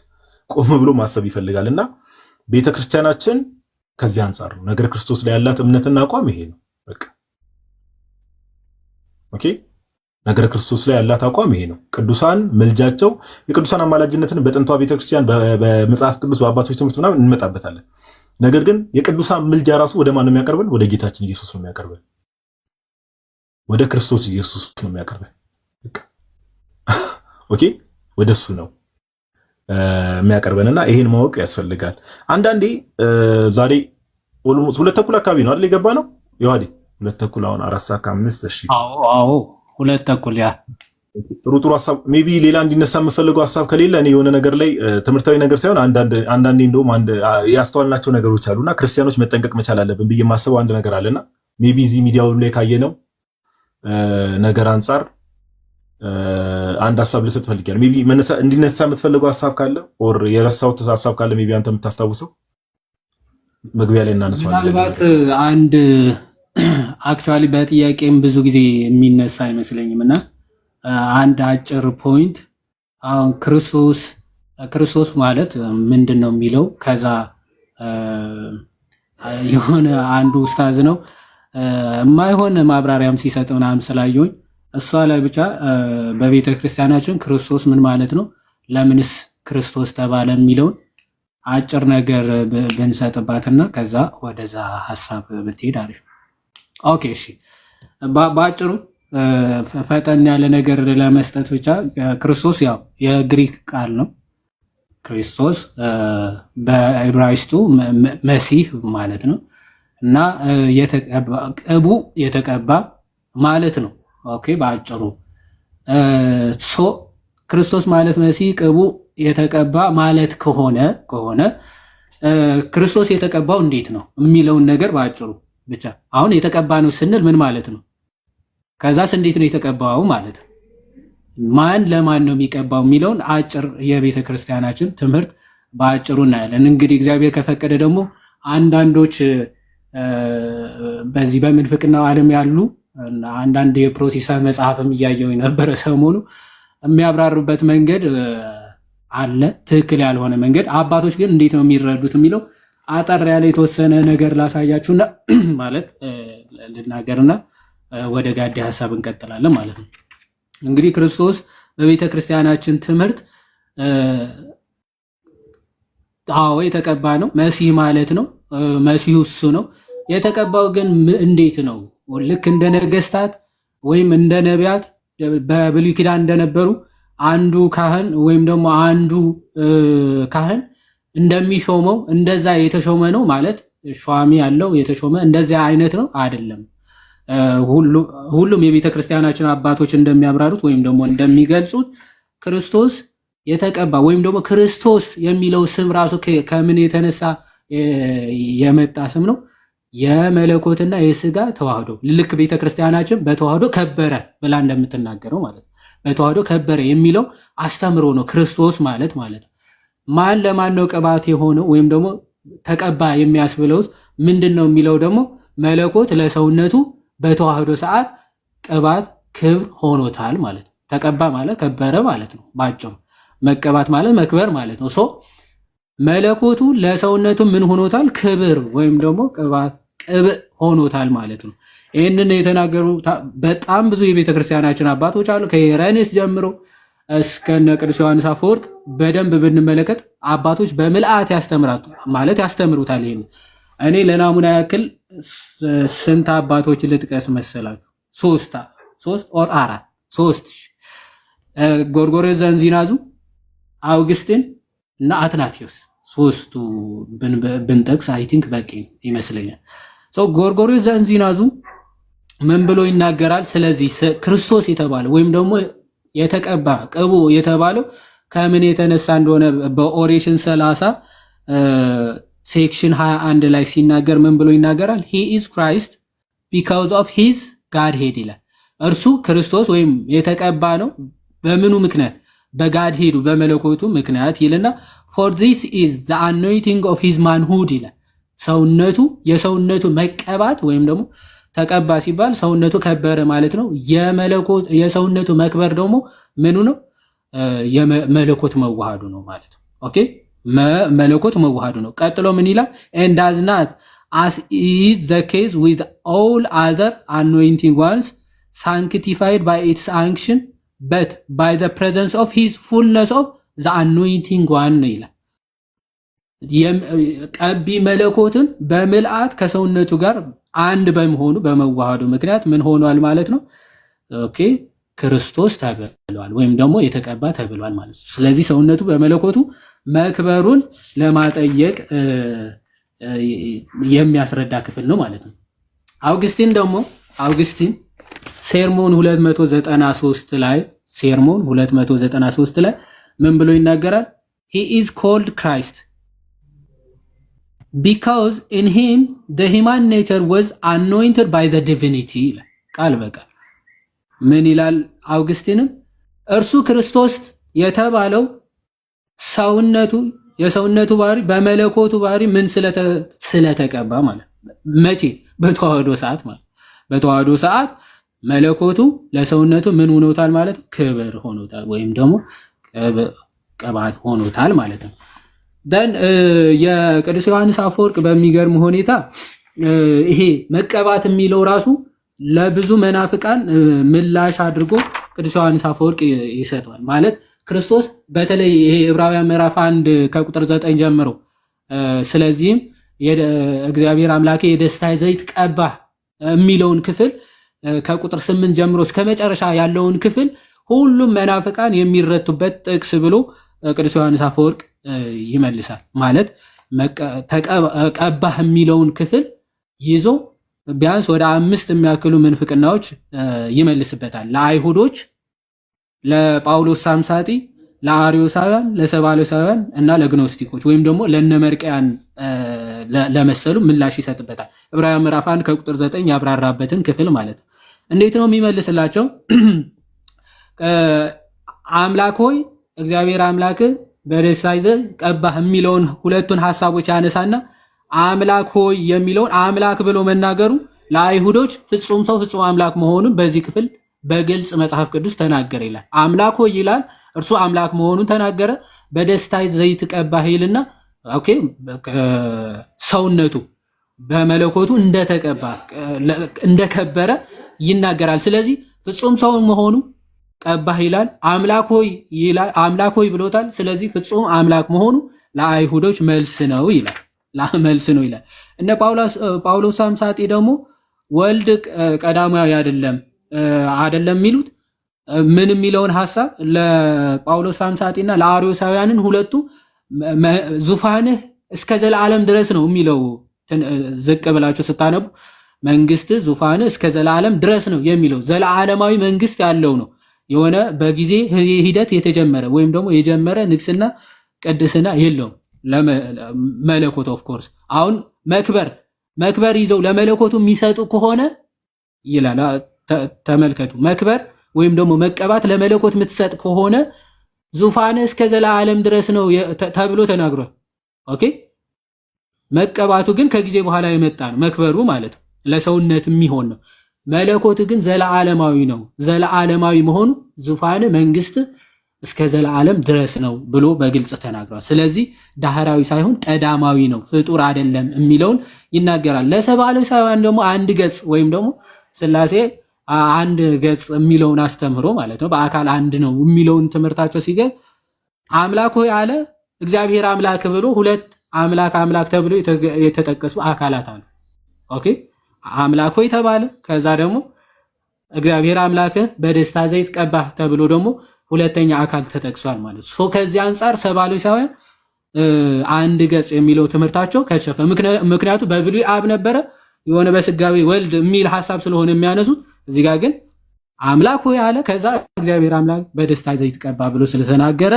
ቆም ብሎ ማሰብ ይፈልጋልና ቤተክርስቲያናችን ከዚህ አንጻር ነው ነገር ክርስቶስ ላይ ያላት እምነትና አቋም ይሄ ነው። በቃ ኦኬ፣ ነገር ክርስቶስ ላይ ያላት አቋም ይሄ ነው። ቅዱሳን መልጃቸው የቅዱሳን አማላጅነትን በጥንቷ ቤተክርስቲያን በመጽሐፍ ቅዱስ በአባቶች ትምህርት ምናምን እንመጣበታለን። ነገር ግን የቅዱሳን ምልጃ ራሱ ወደ ማን ነው የሚያቀርበን? ወደ ጌታችን ኢየሱስ ነው የሚያቀርበን። ወደ ክርስቶስ ኢየሱስ ነው የሚያቀርበን። ኦኬ፣ ወደሱ ነው የሚያቀርበንና ይሄን ማወቅ ያስፈልጋል። አንዳንዴ ዛሬ 2:30 አካባቢ ነው አይደል የገባ ነው ዮሐዴ? 2:30 አሁን 4:05 እሺ። አዎ 2:30 ያ ጥሩ ሐሳብ ሜቢ ሌላ እንዲነሳ የምፈልገው ሐሳብ ከሌለ እኔ የሆነ ነገር ላይ ትምህርታዊ ነገር ሳይሆን አንዳንዴ እንደውም ያስተዋልናቸው ነገሮች አሉና ክርስቲያኖች መጠንቀቅ መቻል አለብን ብዬ የማስበው አንድ ነገር አለና ሜቢ እዚህ ሚዲያው ላይ ካየነው ነገር አንጻር አንድ ሐሳብ ልሰጥ ፈልጊያለሁ። ሜቢ እንዲነሳ የምትፈልገው ሐሳብ ካለ ኦር የረሳሁት ሐሳብ ካለ ሜቢ አንተ የምታስታውሰው መግቢያ ላይ እናነሳዋለን። ምናልባት አንድ አክቹአሊ በጥያቄም ብዙ ጊዜ የሚነሳ አይመስለኝም እና አንድ አጭር ፖይንት አሁን ክርስቶስ ማለት ምንድን ነው የሚለው ከዛ የሆነ አንዱ ኡስታዝ ነው የማይሆን ማብራሪያም ሲሰጥ ምናምን ስላየሁኝ እሷ ላይ ብቻ በቤተ ክርስቲያናችን ክርስቶስ ምን ማለት ነው፣ ለምንስ ክርስቶስ ተባለ የሚለውን አጭር ነገር ብንሰጥባትና ከዛ ወደዛ ሐሳብ ብትሄድ አሪፍ። ኦኬ እሺ፣ በአጭሩ ፈጠን ያለ ነገር ለመስጠት ብቻ ክርስቶስ ያው የግሪክ ቃል ነው። ክርስቶስ በዕብራይስጡ መሲህ ማለት ነው እና ቅቡ የተቀባ ማለት ነው። ኦኬ በአጭሩ ክርስቶስ ማለት መሲህ ቅቡ የተቀባ ማለት ከሆነ ክርስቶስ የተቀባው እንዴት ነው የሚለውን ነገር በአጭሩ ብቻ አሁን የተቀባ ነው ስንል ምን ማለት ነው? ከዛስ እንዴት ነው የተቀባው ማለት ነው? ማን ለማን ነው የሚቀባው የሚለውን አጭር የቤተ ክርስቲያናችን ትምህርት በአጭሩ እናያለን። እንግዲህ እግዚአብሔር ከፈቀደ ደግሞ አንዳንዶች በዚህ በምንፍቅናው ዓለም ያሉ አንዳንድ የፕሮቴስታንት መጽሐፍም እያየው የነበረ ሰሞኑ የሚያብራሩበት መንገድ አለ፣ ትክክል ያልሆነ መንገድ። አባቶች ግን እንዴት ነው የሚረዱት የሚለው አጠር ያለ የተወሰነ ነገር ላሳያችሁና ማለት ልናገርና ወደ ጋዴ ሀሳብ እንቀጥላለን ማለት ነው። እንግዲህ ክርስቶስ በቤተ ክርስቲያናችን ትምህርት የተቀባ ነው፣ መሲህ ማለት ነው። መሲሁ እሱ ነው። የተቀባው ግን እንዴት ነው? ልክ እንደ ነገስታት ወይም እንደ ነቢያት በብሉይ ኪዳን እንደነበሩ አንዱ ካህን ወይም ደግሞ አንዱ ካህን እንደሚሾመው እንደዛ የተሾመ ነው ማለት ሿሚ ያለው የተሾመ እንደዚያ አይነት ነው አይደለም። ሁሉም የቤተ ክርስቲያናችን አባቶች እንደሚያብራሩት ወይም ደግሞ እንደሚገልጹት ክርስቶስ የተቀባ ወይም ደግሞ ክርስቶስ የሚለው ስም ራሱ ከምን የተነሳ የመጣ ስም ነው? የመለኮትና የስጋ ተዋህዶ። ልክ ቤተ ክርስቲያናችን በተዋህዶ ከበረ ብላ እንደምትናገረው ማለት ነው። በተዋህዶ ከበረ የሚለው አስተምሮ ነው ክርስቶስ ማለት ነው። ማን ለማን ነው ቅባት የሆነው ወይም ደግሞ ተቀባ የሚያስብለውስ ምንድን ነው የሚለው ደግሞ መለኮት ለሰውነቱ በተዋህዶ ሰዓት ቅባት ክብር ሆኖታል ማለት ነው። ተቀባ ማለት ከበረ ማለት ነው። ባጭሩ መቀባት ማለት መክበር ማለት ነው። መለኮቱ ለሰውነቱ ምን ሆኖታል? ክብር ወይም ደግሞ ቅባት ቅብዕ ሆኖታል ማለት ነው። ይህንን የተናገሩ በጣም ብዙ የቤተ ክርስቲያናችን አባቶች አሉ። ከኢሬኔስ ጀምሮ እስከነ ቅዱስ ዮሐንስ አፈወርቅ በደንብ ብንመለከት አባቶች በምልአት ያስተምሩታል። ይሄን እኔ ለናሙና ያክል ስንት አባቶች ልጥቀስ መሰላችሁ? ሶስት ኦር አራት ጎርጎርዮስ ዘእንዚናዙ፣ አውግስቲን እና አትናቴዎስ ሶስቱ ብንጠቅስ አይ ቲንክ በቂ ይመስለኛል። ጎርጎርዮስ ዘእንዚናዙ ምን ብሎ ይናገራል? ስለዚህ ክርስቶስ የተባለው ወይም ደግሞ የተቀባ ቅቡ የተባለው ከምን የተነሳ እንደሆነ በኦሬሽን 30 ሴክሽን 21 ላይ ሲናገር ምን ብሎ ይናገራል? he is Christ because of his Godhead ይላል። እርሱ ክርስቶስ ወይም የተቀባ ነው በምኑ ምክንያት? በጋድሄዱ በመለኮቱ ምክንያት ይልና for this is the anointing of his manhood ይላል። የሰውነቱ መቀባት ወይም ደግሞ ተቀባ ሲባል ሰውነቱ ከበረ ማለት ነው። የሰውነቱ መክበር ደግሞ ምኑ ነው? የመለኮት መዋሃዱ ነው ማለት ነው። ኦኬ መለኮት መዋሃዱ ነው። ቀጥሎ ምን ይላል? and does not as is the case with all other anointing ones sanctified by its action but by the presence of his fullness of the anointing one ነው ይላል። ቀቢ መለኮትን በምልአት ከሰውነቱ ጋር አንድ በመሆኑ በመዋሃዱ ምክንያት ምን ሆኗል ማለት ነው? ኦኬ ክርስቶስ ተብሏል ወይም ደግሞ የተቀባ ተብሏል ማለት ነው። ስለዚህ ሰውነቱ በመለኮቱ መክበሩን ለማጠየቅ የሚያስረዳ ክፍል ነው ማለት ነው። አውግስቲን ሴርሞን 293 ላይ ምን ብሎ ይናገራል? he is called Christ because in him the human nature was anointed by the divinity ይላል። ቃል በቃል ምን ይላል አውግስቲንም? እርሱ ክርስቶስ የተባለው የሰውነቱ ባህሪ በመለኮቱ ባህሪ ምን ስለተቀባ ማለት መቼ? በተዋህዶ ሰዓት ማለት በተዋህዶ ሰዓት መለኮቱ ለሰውነቱ ምን ሆኖታል ማለት ክብር ሆኖታል ወይም ደግሞ ቅባት ሆኖታል ማለት ነው። የቅዱስ ዮሐንስ አፈወርቅ በሚገርም ሁኔታ ይሄ መቀባት የሚለው ራሱ ለብዙ መናፍቃን ምላሽ አድርጎ ቅዱስ ዮሐንስ አፈወርቅ ይሰጠዋል ማለት ክርስቶስ በተለይ ይሄ ዕብራውያን ምዕራፍ 1 ከቁጥር 9 ጀምሮ ስለዚህም እግዚአብሔር አምላኬ የደስታ ዘይት ቀባ የሚለውን ክፍል ከቁጥር 8 ጀምሮ እስከ መጨረሻ ያለውን ክፍል ሁሉም መናፍቃን የሚረቱበት ጥቅስ ብሎ ቅዱስ ዮሐንስ አፈወርቅ ይመልሳል። ማለት ቀባህ የሚለውን ክፍል ይዞ ቢያንስ ወደ 5 የሚያክሉ ምንፍቅናዎች ይመልስበታል። ለአይሁዶች፣ ለጳውሎስ ሳምሳጢ፣ ለአርዮሳውያን፣ ለሰባሎሳውያን እና ለግኖስቲኮች ወይም ደግሞ ለነመርቅያን ለመሰሉ ምላሽ ይሰጥበታል። ዕብራውያን ምዕራፍ 1 ከቁጥር 9 ያብራራበትን ክፍል ማለት ነው። እንዴት ነው የሚመልስላቸው? አምላክ ሆይ እግዚአብሔር አምላክ በደስታ ይዘህ ቀባህ የሚለውን ሁለቱን ሐሳቦች ያነሳና አምላክ ሆይ የሚለውን አምላክ ብሎ መናገሩ ለአይሁዶች ፍጹም ሰው ፍጹም አምላክ መሆኑን በዚህ ክፍል በግልጽ መጽሐፍ ቅዱስ ተናገረ ይላል። አምላክ ሆይ ይላል፣ እርሱ አምላክ መሆኑን ተናገረ። በደስታ ዘይት ቀባህ ይልና ኦኬ ሰውነቱ በመለኮቱ እንደተቀባ እንደከበረ ይናገራል። ስለዚህ ፍጹም ሰው መሆኑ ቀባህ ይላል። አምላክ ሆይ ብሎታል። ስለዚህ ፍጹም አምላክ መሆኑ ለአይሁዶች መልስ ነው ይላል። እነ ጳውሎስ ሳምሳጢ ደግሞ ወልድ ቀዳማዊ አይደለም የሚሉት ምን የሚለውን ሐሳብ ለጳውሎስ ሳምሳጢና ለአርዮሳውያንን ሁለቱ ዙፋንህ እስከ ዘላለም ድረስ ነው የሚለው። ዝቅ ብላችሁ ስታነቡ መንግስት ዙፋንህ እስከ ዘላለም ድረስ ነው የሚለው ዘላለማዊ መንግስት ያለው ነው። የሆነ በጊዜ ሂደት የተጀመረ ወይም ደግሞ የጀመረ ንግስና ቅድስና የለውም። ለመለኮት ኦፍ ኮርስ አሁን መክበር ይዘው ለመለኮቱ የሚሰጡ ከሆነ ይላል። ተመልከቱ፣ መክበር ወይም ደግሞ መቀባት ለመለኮት የምትሰጥ ከሆነ ዙፋን እስከ ዘላለም ድረስ ነው ተብሎ ተናግሯል። ኦኬ መቀባቱ ግን ከጊዜ በኋላ የመጣ ነው። መክበሩ ማለት ለሰውነት የሚሆን ነው። መለኮት ግን ዘላለማዊ ነው። ዘላለማዊ መሆኑ ዙፋን መንግስት እስከ ዘላለም ድረስ ነው ብሎ በግልጽ ተናግሯል። ስለዚህ ዳህራዊ ሳይሆን ቀዳማዊ ነው፣ ፍጡር አይደለም የሚለውን ይናገራል። ለሰባሎሳውያን ደግሞ አንድ ገጽ ወይም ደግሞ ስላሴ አንድ ገጽ የሚለውን አስተምሮ ማለት ነው፣ በአካል አንድ ነው የሚለውን ትምህርታቸው ሲገኝ አምላክ ሆይ አለ እግዚአብሔር አምላክ ብሎ ሁለት አምላክ ተብሎ የተጠቀሱ አካላት አሉ። ኦኬ አምላክ ሆይ ተባለ። ከዛ ደግሞ እግዚአብሔር አምላክ በደስታ ዘይት ቀባህ ተብሎ ደግሞ ሁለተኛ አካል ተጠቅሷል ማለት ነው። ከዚህ አንጻር ሰባሎሳውያን አንድ ገጽ የሚለው ትምህርታቸው ከሸፈ። ምክንያቱ በብሉይ አብ ነበረ የሆነ በስጋዊ ወልድ የሚል ሐሳብ ስለሆነ የሚያነሱት፣ እዚህ ጋር ግን አምላክ ሆይ አለ ከዛ እግዚአብሔር አምላክ በደስታ ዘይት ቀባ ብሎ ስለተናገረ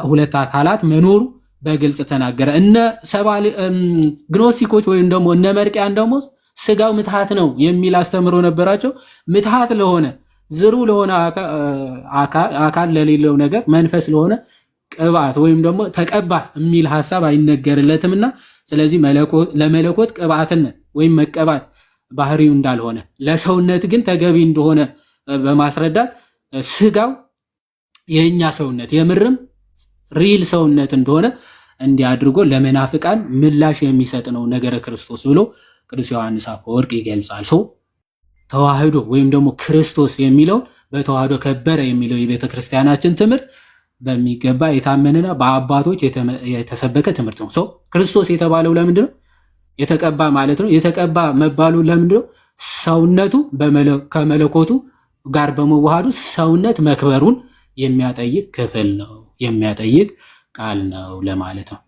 ሁለት አካላት መኖሩ በግልጽ ተናገረ። እነ ግኖስቲኮች ወይም ደግሞ እነ መርቅያን ደግሞ ስጋው ምትሃት ነው የሚል አስተምሮ ነበራቸው። ምትሃት ለሆነ ዝሩ ለሆነ አካል ለሌለው ነገር መንፈስ ለሆነ ቅባት ወይም ደግሞ ተቀባ የሚል ሐሳብ አይነገርለትምና ስለዚህ ለመለኮት ቅባትነት ወይም መቀባት ባህሪው እንዳልሆነ ለሰውነት ግን ተገቢ እንደሆነ በማስረዳት ስጋው የኛ ሰውነት የምርም ሪል ሰውነት እንደሆነ እንዲያድርጎ ለመናፍቃን ምላሽ የሚሰጥ ነው ነገረ ክርስቶስ ብሎ ቅዱስ ዮሐንስ አፈወርቅ ይገልጻል። ተዋህዶ ወይም ደግሞ ክርስቶስ የሚለው በተዋህዶ ከበረ የሚለው የቤተ ክርስቲያናችን ትምህርት በሚገባ የታመነና በአባቶች የተሰበከ ትምህርት ነው። ክርስቶስ የተባለው ለምንድን ነው? የተቀባ ማለት ነው። የተቀባ መባሉ ለምንድን ነው? ሰውነቱ ከመለኮቱ ጋር በመዋሃዱ ሰውነት መክበሩን የሚያጠይቅ ክፍል ነው፣ የሚያጠይቅ ቃል ነው ለማለት ነው።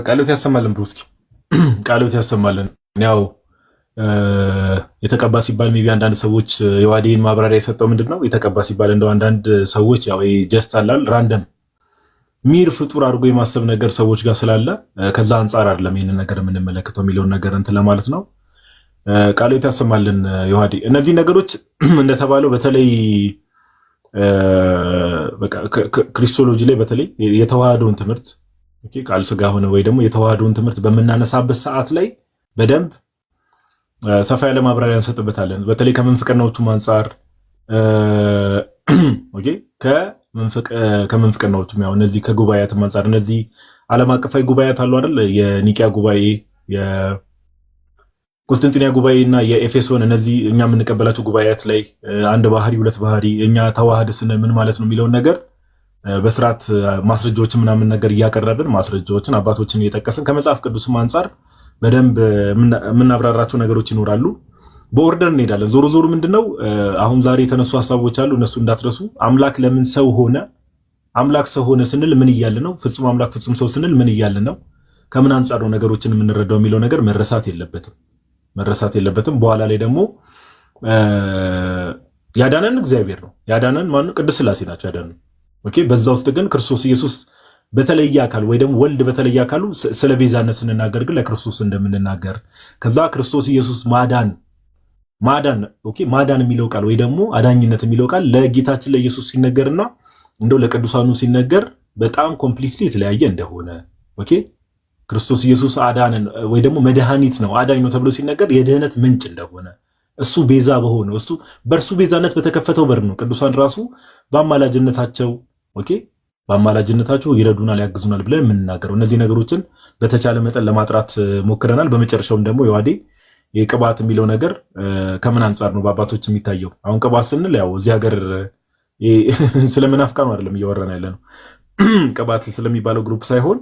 ቃሎት ያሰማልን ብሩስኪ፣ ቃሎት ያሰማልን። ያው የተቀባ ሲባል ሜቢ አንዳንድ ሰዎች የዋዴን ማብራሪያ የሰጠው ምንድነው የተቀባ ሲባል እንደው አንዳንድ ሰዎች ያው ጀስት አላል ራንደም ሚር ፍጡር አድርጎ የማሰብ ነገር ሰዎች ጋር ስላለ ከዛ አንጻር አይደለም ይሄንን ነገር የምንመለከተው የሚለውን ነገር እንትን ለማለት ነው። ቃሎት ያሰማልን ዮሐዴ። እነዚህ ነገሮች እንደተባለው በተለይ በቃ ክሪስቶሎጂ ላይ በተለይ የተዋህዶን ትምህርት ቃል ስጋ ሆነ ወይ ደግሞ የተዋህዶን ትምህርት በምናነሳበት ሰዓት ላይ በደንብ ሰፋ ያለ ማብራሪያ እንሰጥበታለን። በተለይ ከምንፍቅናዎቹም አንጻር ኦኬ ከምንፍቅናዎቹም ያው እነዚህ ከጉባኤያትም አንጻር እነዚህ ዓለም አቀፋዊ ጉባኤያት አሉ አይደል? የኒቂያ ጉባኤ፣ የቁስጥንጥንያ ጉባኤ እና የኤፌሶን እነዚህ እኛ የምንቀበላቸው ጉባኤያት ላይ አንድ ባህሪ ሁለት ባህሪ እኛ ተዋህድ ስንል ምን ማለት ነው የሚለውን ነገር በስርዓት ማስረጃዎችን ምናምን ነገር እያቀረብን ማስረጃዎችን አባቶችን እየጠቀስን ከመጽሐፍ ቅዱስም አንጻር በደንብ የምናብራራቸው ነገሮች ይኖራሉ። በኦርደር እንሄዳለን። ዞሮ ዞሮ ምንድነው አሁን ዛሬ የተነሱ ሀሳቦች አሉ፣ እነሱ እንዳትረሱ። አምላክ ለምን ሰው ሆነ? አምላክ ሰው ሆነ ስንል ምን እያለ ነው? ፍጹም አምላክ ፍጹም ሰው ስንል ምን እያለ ነው? ከምን አንጻር ነው ነገሮችን የምንረዳው የሚለው ነገር መረሳት የለበትም። በኋላ ላይ ደግሞ ያዳነን እግዚአብሔር ነው። ያዳነን ማነው? ቅድስት ሥላሴ ናቸው ያዳነን። ኦኬ። በዛ ውስጥ ግን ክርስቶስ ኢየሱስ በተለየ አካል ወይ ደግሞ ወልድ በተለየ አካሉ ስለ ቤዛነት ስንናገር ግን ለክርስቶስ እንደምንናገር ከዛ ክርስቶስ ኢየሱስ ማዳን የሚለው ቃል ወይ ደግሞ አዳኝነት የሚለው ቃል ለጌታችን ለኢየሱስ ሲነገርና እንደው ለቅዱሳኑ ሲነገር በጣም ኮምፕሊትሊ የተለያየ እንደሆነ ኦኬ። ክርስቶስ ኢየሱስ አዳነን ወይ ደግሞ መድኃኒት ነው አዳኝ ነው ተብሎ ሲነገር የድህነት ምንጭ እንደሆነ እሱ ቤዛ በሆነው እሱ በእርሱ ቤዛነት በተከፈተው በር ነው ቅዱሳን ራሱ በአማላጅነታቸው ኦኬ በአማላጅነታቸው ይረዱናል ያግዙናል ብለን የምንናገረው። እነዚህ ነገሮችን በተቻለ መጠን ለማጥራት ሞክረናል። በመጨረሻውም ደግሞ የዋዴ የቅባት የሚለው ነገር ከምን አንጻር ነው በአባቶች የሚታየው? አሁን ቅባት ስንል ያው እዚህ ሀገር ስለመናፍቃኑ አይደለም እያወራን ያለ ነው። ቅባት ስለሚባለው ግሩፕ ሳይሆን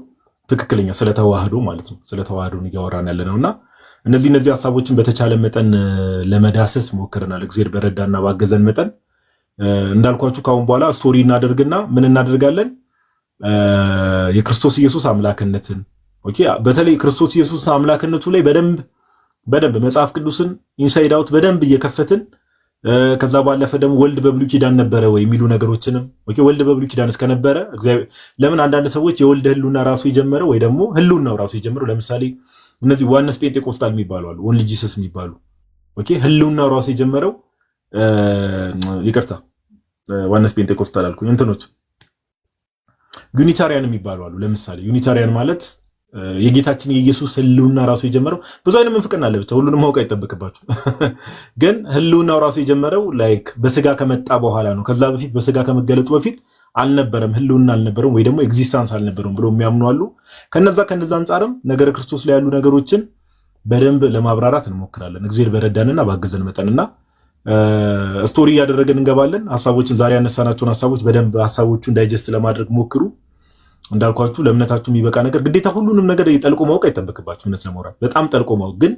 ትክክለኛ ስለተዋህዶ ማለት ነው። ስለተዋህዶን እያወራን ያለ ነውና እነዚህ ሀሳቦችን በተቻለ መጠን ለመዳሰስ ሞክረናል። እግዚአብሔር በረዳና ባገዘን መጠን እንዳልኳችሁ ካሁን በኋላ ስቶሪ እናደርግና ምን እናደርጋለን? የክርስቶስ ኢየሱስ አምላክነትን ኦኬ፣ በተለይ ክርስቶስ ኢየሱስ አምላክነቱ ላይ በደንብ መጽሐፍ ቅዱስን ኢንሳይድ አውት በደንብ እየከፈትን ከዛ ባለፈ ደግሞ ወልድ በብሉይ ኪዳን ነበረ ወይ የሚሉ ነገሮችንም ኦኬ፣ ወልድ በብሉይ ኪዳን እስከነበረ እግዚአብሔር ለምን አንዳንድ ሰዎች የወልድ ህልውና ራሱ የጀመረው ወይ ደግሞ ህልውናው ራሱ የጀመረው ለምሳሌ እነዚህ ዋነስ ጴንጤቆስጣል የሚባሉ አሉ፣ ኦንሊ ጂሰስ የሚባሉ ኦኬ፣ ህልውናው ራሱ የጀመረው ይቅርታ ዋነስ ጴንጤቆስጣል አልኩኝ፣ እንትኖች ዩኒታሪያን የሚባሉ አሉ። ለምሳሌ ዩኒታሪያን ማለት የጌታችን የኢየሱስ ህልውና ራሱ የጀመረው ብዙ አይነት ምንፍቅና አለ፣ ብቻ ሁሉንም ማወቅ አይጠበቅባችሁ። ግን ህልውናው ራሱ የጀመረው ላይክ በስጋ ከመጣ በኋላ ነው። ከዛ በፊት በስጋ ከመገለጡ በፊት አልነበረም፣ ህልውና አልነበረም ወይ ደግሞ ኤግዚስታንስ አልነበረም ብሎ የሚያምኑ አሉ። ከነዛ አንጻርም ነገረ ክርስቶስ ላይ ያሉ ነገሮችን በደንብ ለማብራራት እንሞክራለን እግዚአብሔር በረዳንና ባገዘን መጠንና ስቶሪ እያደረገን እንገባለን። ሀሳቦችን ዛሬ ያነሳናቸውን ሀሳቦች በደንብ ሀሳቦቹን ዳይጀስት ለማድረግ ሞክሩ። እንዳልኳችሁ ለእምነታችሁ የሚበቃ ነገር ግዴታ ሁሉንም ነገር ጠልቆ ማወቅ አይጠበቅባችሁ። እምነት ለመውራት በጣም ጠልቆ ማወቅ ግን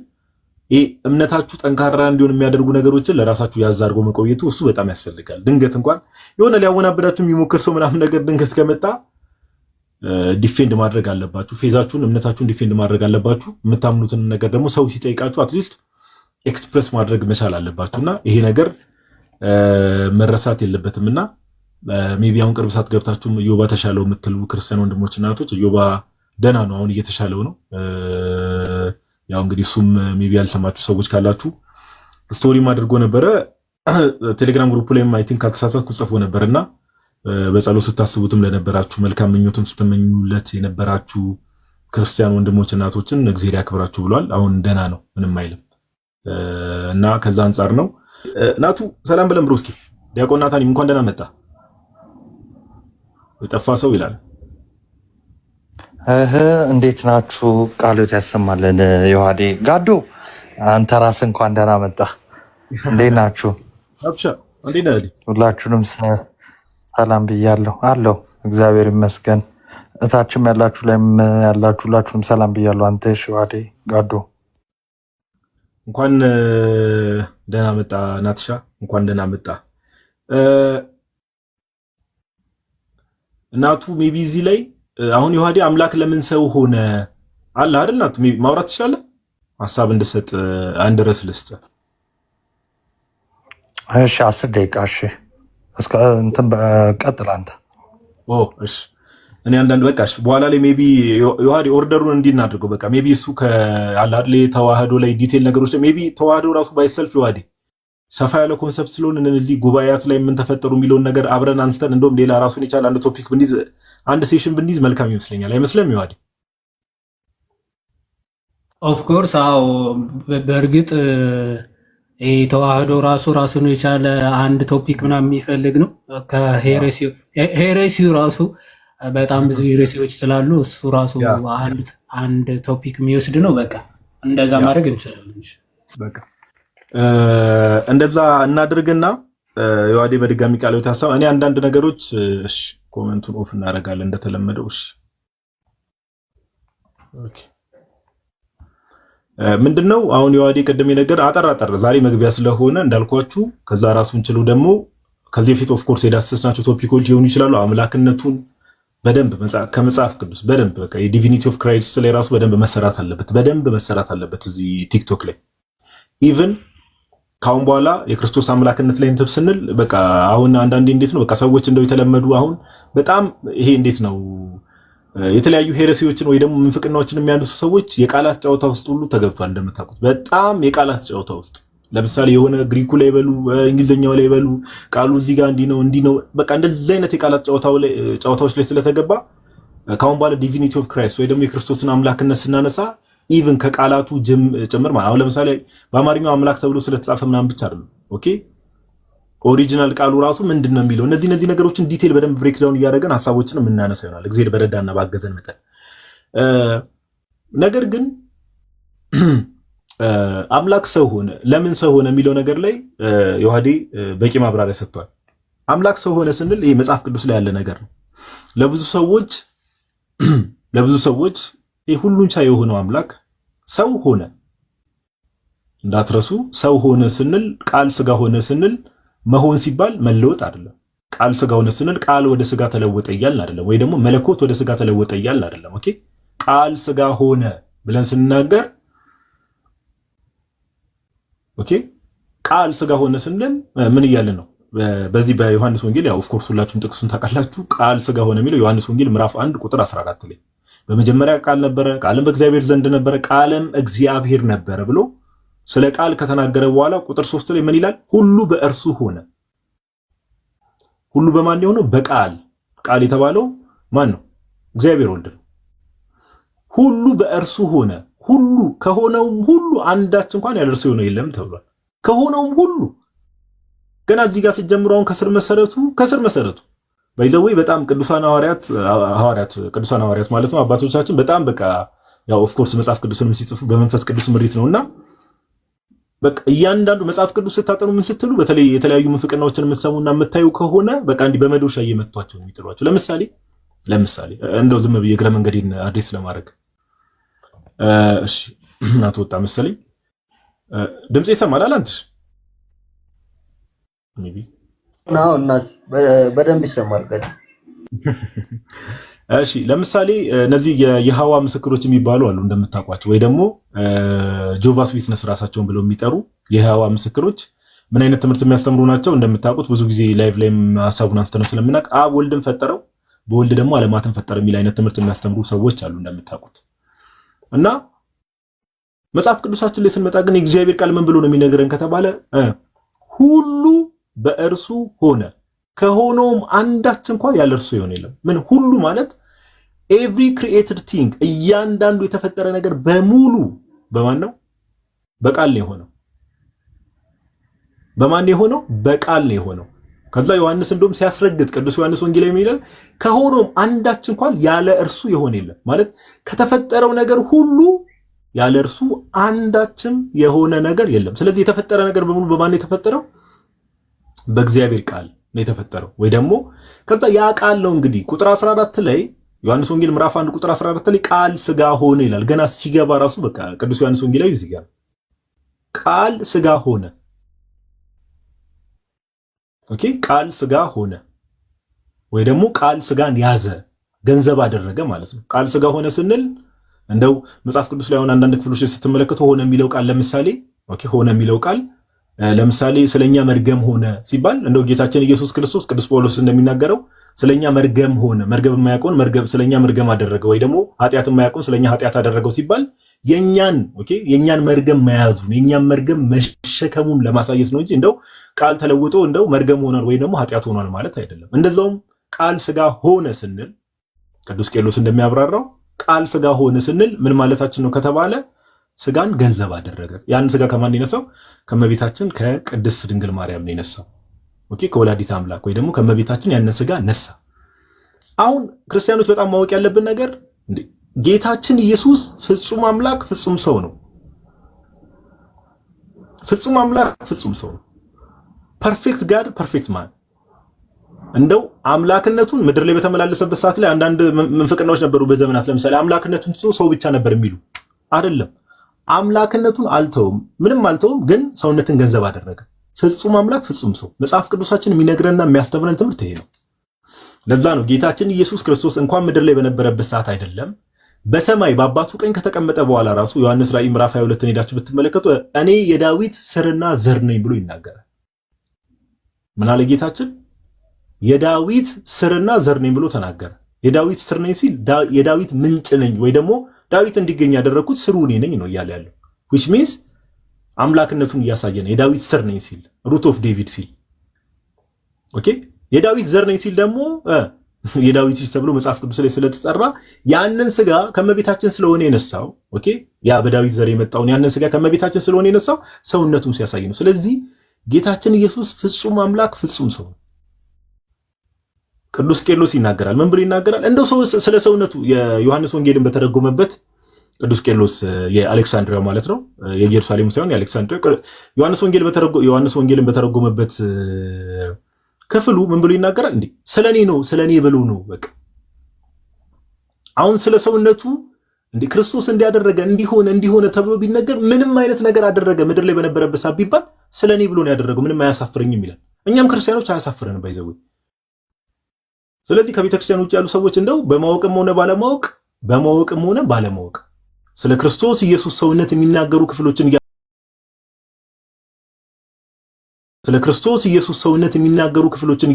እምነታችሁ ጠንካራ እንዲሆን የሚያደርጉ ነገሮችን ለራሳችሁ ያዝ አድርጎ መቆየቱ እሱ በጣም ያስፈልጋል። ድንገት እንኳን የሆነ ሊያወናብዳችሁ የሚሞክር ሰው ምናምን ነገር ድንገት ከመጣ ዲፌንድ ማድረግ አለባችሁ። ፌዛችሁን እምነታችሁን ዲፌንድ ማድረግ አለባችሁ። የምታምኑትን ነገር ደግሞ ሰው ሲጠይቃችሁ አትሊስት ኤክስፕረስ ማድረግ መቻል አለባችሁና ይሄ ነገር መረሳት የለበትምና ሜቢ አሁን ቅርብ ሰዓት ገብታችሁም ኢዮባ ተሻለው የምትሉ ክርስቲያን ወንድሞች እና እህቶች ኢዮባ ደህና ነው፣ አሁን እየተሻለው ነው። ያው እንግዲህ እሱም ሜቢ ያልሰማችሁ ሰዎች ካላችሁ ስቶሪም አድርጎ ነበረ ቴሌግራም ግሩፕ ላይም አይ ቲንክ ካልተሳሳትኩ ጽፎ ነበርና በጸሎት ስታስቡትም ለነበራችሁ መልካም ምኞትም ስትመኙለት የነበራችሁ ክርስቲያን ወንድሞች እና እህቶችን እግዚአብሔር ያክብራችሁ ብሏል። አሁን ደህና ነው፣ ምንም አይልም እና ከዛ አንጻር ነው። ናቱ ሰላም ብለን ብሮ እስኪ ዲያቆን ናታኒ እንኳን ደህና መጣ። የጠፋ ሰው ይላል። እንዴት ናችሁ? ቃሎት ያሰማልን። ዮሐዴ ጋዶ አንተ ራስህ እንኳን ደህና መጣ። እንዴት ናችሁ? ሁላችሁንም ሰላም ብያለሁ። አለው እግዚአብሔር ይመስገን። እታችም ያላችሁ ላይም ያላችሁ ሁላችሁንም ሰላም ብያለሁ። አንተ ዮሐዴ ጋዶ እንኳን ደህና መጣ። ናትሻ እንኳን ደህና መጣ። እናቱ ሜቢ እዚህ ላይ አሁን ዮሐዴ አምላክ ለምን ሰው ሆነ አለ አይደል? እናቱ ሜቢ ማውራት ትችላለህ? ሐሳብ እንድሰጥ አንድ ርዕስ ልስጥ። እሺ 10 ደቂቃ። እሺ እስከ እንትን ቀጥል አንተ። እሺ እኔ አንዳንድ በቃሽ በኋላ ላይ ሜቢ ዮሐዴ ኦርደሩን እንዲናደርገው በቃ ሜቢ እሱ ከአለ አይደል ተዋህዶ ላይ ዲቴል ነገሮች ላይ ሜቢ ተዋህዶ ራሱ ባይሰልፍ ዮሐዴ ሰፋ ያለ ኮንሰፕት ስለሆነ እነዚህ ጉባኤያት ላይ ምን ተፈጠሩ የሚለውን ነገር አብረን አንስተን እንደውም ሌላ ራሱን የቻለ አንድ ቶፒክ ብንይዝ አንድ ሴሽን ብንይዝ መልካም ይመስለኛል። አይመስልም ዮሐዴ? ኦፍ ኮርስ አዎ። በእርግጥ ተዋህዶ ራሱን የቻለ አንድ ቶፒክ ምናምን የሚፈልግ ነው። ከሄሬሲው ራሱ በጣም ብዙ ሄሬሲዎች ስላሉ እሱ ራሱ አንድ ቶፒክ የሚወስድ ነው። በቃ እንደዛ ማድረግ እንችላለን። በቃ እንደዛ እናድርግና ዮሐዴ በድጋሚ ቃል ታሳብ እኔ አንዳንድ ነገሮች ኮመንቱን ኦፍ እናደርጋለን እንደተለመደው። እሺ ኦኬ። ምንድነው አሁን የዋዴ ቀደም ነገር አጠር ዛሬ መግቢያ ስለሆነ እንዳልኳችሁ ከዛ ራሱን ችሉ ደግሞ ከዚህ በፊት ኦፍ ኮርስ የዳሰስናቸው ቶፒኮች ሊሆኑ ይችላሉ። አምላክነቱን በደንብ ከመጽሐፍ ቅዱስ በደንብ በቃ የዲቪኒቲ ኦፍ ክራይስት ላይ ራሱ በደንብ መሰራት አለበት እዚህ ቲክቶክ ላይ ኢቭን ካሁን በኋላ የክርስቶስ አምላክነት ላይ እንትን ስንል በቃ አሁን አንዳንዴ እንዴት ነው በቃ ሰዎች እንደው የተለመዱ አሁን በጣም ይሄ እንዴት ነው የተለያዩ ሄረሲዎችን ወይ ደግሞ ምንፍቅናዎችን የሚያነሱ ሰዎች የቃላት ጨዋታ ውስጥ ሁሉ ተገብቷል። እንደምታውቁት በጣም የቃላት ጨዋታ ውስጥ ለምሳሌ የሆነ ግሪኩ ላይ በሉ እንግሊዘኛው ላይ በሉ ቃሉ እዚህ ጋር እንዲህ ነው በቃ እንደዚህ አይነት የቃላት ጨዋታዎች ላይ ስለተገባ ካሁን በኋላ ዲቪኒቲ ኦፍ ክራይስት ወይ ደግሞ የክርስቶስን አምላክነት ስናነሳ ኢቭን ከቃላቱ ጭምር ማለት አሁን ለምሳሌ በአማርኛው አምላክ ተብሎ ስለተጻፈ ምናምን ብቻ አይደለም። ኦኬ ኦሪጂናል ቃሉ ራሱ ምንድነው የሚለው እነዚህ ነገሮችን ዲቴል በደንብ ብሬክ ዳውን እያደረገን ሐሳቦችን የምናነሳ ይሆናል እግዚአብሔር በረዳና ባገዘን መጠን። ነገር ግን አምላክ ሰው ሆነ ለምን ሰው ሆነ የሚለው ነገር ላይ ዮሐዴ በቂ ማብራሪያ ሰጥቷል። አምላክ ሰው ሆነ ስንል ይሄ መጽሐፍ ቅዱስ ላይ ያለ ነገር ነው። ለብዙ ሰዎች ይሄ ሁሉን ቻይ የሆነው አምላክ ሰው ሆነ እንዳትረሱ። ሰው ሆነ ስንል ቃል ስጋ ሆነ ስንል መሆን ሲባል መለወጥ አይደለም። ቃል ስጋ ሆነ ስንል ቃል ወደ ስጋ ተለወጠ እያልን አይደለም፣ ወይ ደግሞ መለኮት ወደ ስጋ ተለወጠ እያልን አይደለም። ኦኬ ቃል ስጋ ሆነ ብለን ስንናገር ኦኬ ቃል ስጋ ሆነ ስንል ምን እያልን ነው? በዚህ በዮሐንስ ወንጌል ያው ኦፍ ኮርስ ሁላችሁም ጥቅሱን ታውቃላችሁ። ቃል ስጋ ሆነ የሚለው ዮሐንስ ወንጌል ምዕራፍ 1 ቁጥር 14 ላይ በመጀመሪያ ቃል ነበረ፣ ቃልም በእግዚአብሔር ዘንድ ነበረ፣ ቃልም እግዚአብሔር ነበረ ብሎ ስለ ቃል ከተናገረ በኋላ ቁጥር 3 ላይ ምን ይላል? ሁሉ በእርሱ ሆነ። ሁሉ በማን የሆነው? በቃል። ቃል የተባለው ማን ነው? እግዚአብሔር ወልድ ነው። ሁሉ በእርሱ ሆነ። ሁሉ ከሆነውም ሁሉ አንዳች እንኳን ያለ እርሱ የሆነ የለም ተብሏል። ከሆነውም ሁሉ ገና እዚህ ጋር ሲጀምረው ከስር መሰረቱ ባይዘዌ በጣም ቅዱሳን ሐዋርያት ማለት ነው አባቶቻችን በጣም በቃ ያው ኦፍ ኮርስ መጽሐፍ ቅዱስንም ሲጽፉ በመንፈስ ቅዱስ ምሪት ነውና በቃ እያንዳንዱ መጽሐፍ ቅዱስ ስታጠኑ ምን ስትሉ በተለይ የተለያዩ ምንፍቅናዎችን የምትሰሙና የምታዩ ከሆነ በቃ እንዲህ በመዶሻ እየመቷቸው ነው የሚጥሏቸው። ለምሳሌ እንደው ዝም ብዬ እግረ መንገዴን አዲስ ለማድረግ እሺ እናት ወጣ መሰለኝ ድምጽ ይሰማል አላንተሽ ሜቢ ናው እናት በደንብ ይሰማል። እሺ ለምሳሌ እነዚህ የይሖዋ ምስክሮች የሚባሉ አሉ እንደምታውቋቸው፣ ወይ ደግሞ ጆቫስ ዊትነስ ራሳቸውን ብለው የሚጠሩ የይሖዋ ምስክሮች ምን አይነት ትምህርት የሚያስተምሩ ናቸው? እንደምታውቁት ብዙ ጊዜ ላይቭ ላይም ሐሳቡን አንስተነው ስለምናውቅ አብ ወልድን ፈጠረው በወልድ ደግሞ ዓለማትን ፈጠረ የሚል አይነት ትምህርት የሚያስተምሩ ሰዎች አሉ እንደምታውቁት። እና መጽሐፍ ቅዱሳችን ላይ ስንመጣ ግን የእግዚአብሔር ቃል ምን ብሎ ነው የሚነግረን ከተባለ ሁሉ በእርሱ ሆነ፣ ከሆነውም አንዳች እንኳን ያለ እርሱ የሆነ የለም። ምን ሁሉ ማለት ኤቭሪ ክሪኤትድ ቲንግ፣ እያንዳንዱ የተፈጠረ ነገር በሙሉ በማን ነው? በቃል ነው የሆነው። በማን ነው የሆነው? በቃል ነው የሆነው። ከዛ ዮሐንስ እንደውም ሲያስረግጥ ቅዱስ ዮሐንስ ወንጌላዊ ምን ይላል? ከሆነውም አንዳች እንኳን ያለ እርሱ የሆነ የለም። ማለት ከተፈጠረው ነገር ሁሉ ያለ እርሱ አንዳችም የሆነ ነገር የለም። ስለዚህ የተፈጠረ ነገር በሙሉ በማን ነው የተፈጠረው? በእግዚአብሔር ቃል ነው የተፈጠረው። ወይ ደግሞ ከዛ ያ ቃል ነው እንግዲህ ቁጥር 14 ላይ ዮሐንስ ወንጌል ምዕራፍ 1 ቁጥር 14 ላይ ቃል ስጋ ሆነ ይላል። ገና ሲገባ ራሱ በቃ ቅዱስ ዮሐንስ ወንጌላዊ እዚህ ጋር ቃል ስጋ ሆነ። ኦኬ ቃል ስጋ ሆነ ወይ ደግሞ ቃል ስጋን ያዘ፣ ገንዘብ አደረገ ማለት ነው። ቃል ስጋ ሆነ ስንል እንደው መጽሐፍ ቅዱስ ላይ አሁን አንዳንድ ክፍሎች ላይ ስትመለከቱ ሆነ የሚለው ቃል ለምሳሌ ሆነ የሚለው ቃል ለምሳሌ ስለኛ መርገም ሆነ ሲባል እንደው ጌታችን ኢየሱስ ክርስቶስ ቅዱስ ጳውሎስ እንደሚናገረው ስለኛ መርገም ሆነ፣ መርገም የማያውቀውን መርገም ስለኛ መርገም አደረገ፣ ወይ ደግሞ ኃጢአት የማያውቀውን ስለኛ ኃጢአት አደረገው ሲባል የኛን መርገም መያዙን የኛን መርገም መሸከሙን ለማሳየት ነው እንጂ እንደው ቃል ተለውጦ እንደው መርገም ሆኗል ወይ ደግሞ ኃጢአት ሆኗል ማለት አይደለም። እንደዛውም ቃል ስጋ ሆነ ስንል ቅዱስ ቄርሎስ እንደሚያብራራው ቃል ስጋ ሆነ ስንል ምን ማለታችን ነው ከተባለ ስጋን ገንዘብ አደረገ። ያን ስጋ ከማን የነሳው? ከመቤታችን ከቅድስት ድንግል ማርያም ነው የነሳው። ኦኬ ከወላዲተ አምላክ ወይ ደግሞ ከመቤታችን ያንን ስጋ ነሳ። አሁን ክርስቲያኖች በጣም ማወቅ ያለብን ነገር ጌታችን ኢየሱስ ፍጹም አምላክ ፍጹም ሰው ነው። ፍጹም አምላክ ፍጹም ሰው ነው። ፐርፌክት ጋድ ፐርፌክት ማን። እንደው አምላክነቱን ምድር ላይ በተመላለሰበት ሰዓት ላይ አንዳንድ ምንፍቅናዎች ነበሩ በዘመናት። ለምሳሌ አምላክነቱን ሰው ብቻ ነበር የሚሉ አይደለም። አምላክነቱን አልተውም፣ ምንም አልተውም፣ ግን ሰውነትን ገንዘብ አደረገ። ፍጹም አምላክ ፍጹም ሰው። መጽሐፍ ቅዱሳችን የሚነግረንና የሚያስተምረን ትምህርት ይሄ ነው። ለዛ ነው ጌታችን ኢየሱስ ክርስቶስ እንኳን ምድር ላይ በነበረበት ሰዓት አይደለም በሰማይ በአባቱ ቀኝ ከተቀመጠ በኋላ ራሱ ዮሐንስ ራእይ ምዕራፍ 22 ሄዳችሁ ብትመለከቱ እኔ የዳዊት ስርና ዘር ነኝ ብሎ ይናገራል። ምን አለ ጌታችን? የዳዊት ስርና ዘር ነኝ ብሎ ተናገረ። የዳዊት ስር ነኝ ሲል የዳዊት ምንጭ ነኝ ወይ ደግሞ ዳዊት እንዲገኝ ያደረኩት ስሩ እኔ ነኝ ነው እያለ ያለው። which means አምላክነቱን እያሳየ ነው። የዳዊት ስር ነኝ ሲል ሩት ኦፍ ዴቪድ ሲል ኦኬ። የዳዊት ዘር ነኝ ሲል ደግሞ የዳዊት ልጅ ተብሎ መጽሐፍ ቅዱስ ላይ ስለተጠራ ያንን ስጋ ከመቤታችን ስለሆነ የነሳው ኦኬ፣ ያ በዳዊት ዘር የመጣውን ያንን ስጋ ከመቤታችን ስለሆነ የነሳው ሰውነቱን ሲያሳይ ነው። ስለዚህ ጌታችን ኢየሱስ ፍጹም አምላክ ፍጹም ሰው። ቅዱስ ቄርሎስ ይናገራል። ምን ብሎ ይናገራል? እንደው ሰው ስለ ሰውነቱ የዮሐንስ ወንጌልን በተረጎመበት ቅዱስ ቄርሎስ የአሌክሳንድሪያው ማለት ነው፣ የኢየሩሳሌም ሳይሆን የአሌክሳንድሪያው ዮሐንስ ወንጌልን በተረጎመበት ክፍሉ ምን ብሎ ይናገራል? እንዴ ስለኔ ነው ስለኔ ብሎ ነው። በቃ አሁን ስለ ሰውነቱ እንዴ ክርስቶስ እንዲያደረገ እንዲሆነ ተብሎ ቢነገር ምንም አይነት ነገር አደረገ ምድር ላይ በነበረበት ሰዓት ቢባል ስለኔ ብሎ ነው ያደረገው፣ ምንም አያሳፍረኝም ይላል። እኛም ክርስቲያኖች አያሳፍረንም ባይዘው። ስለዚህ ከቤተ ክርስቲያን ውጭ ያሉ ሰዎች እንደው በማወቅም ሆነ ባለማወቅ ስለ ክርስቶስ ኢየሱስ ሰውነት የሚናገሩ ክፍሎችን ስለ ክርስቶስ ኢየሱስ ሰውነት የሚናገሩ ክፍሎችን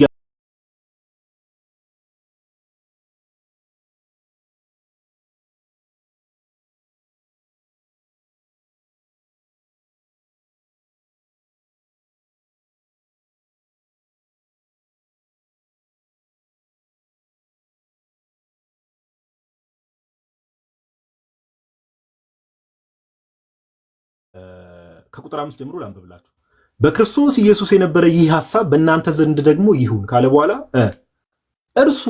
ከቁጥር 5 ጀምሮ ላንብብላችሁ። በክርስቶስ ኢየሱስ የነበረ ይህ ሐሳብ በእናንተ ዘንድ ደግሞ ይሁን ካለ በኋላ እርሱ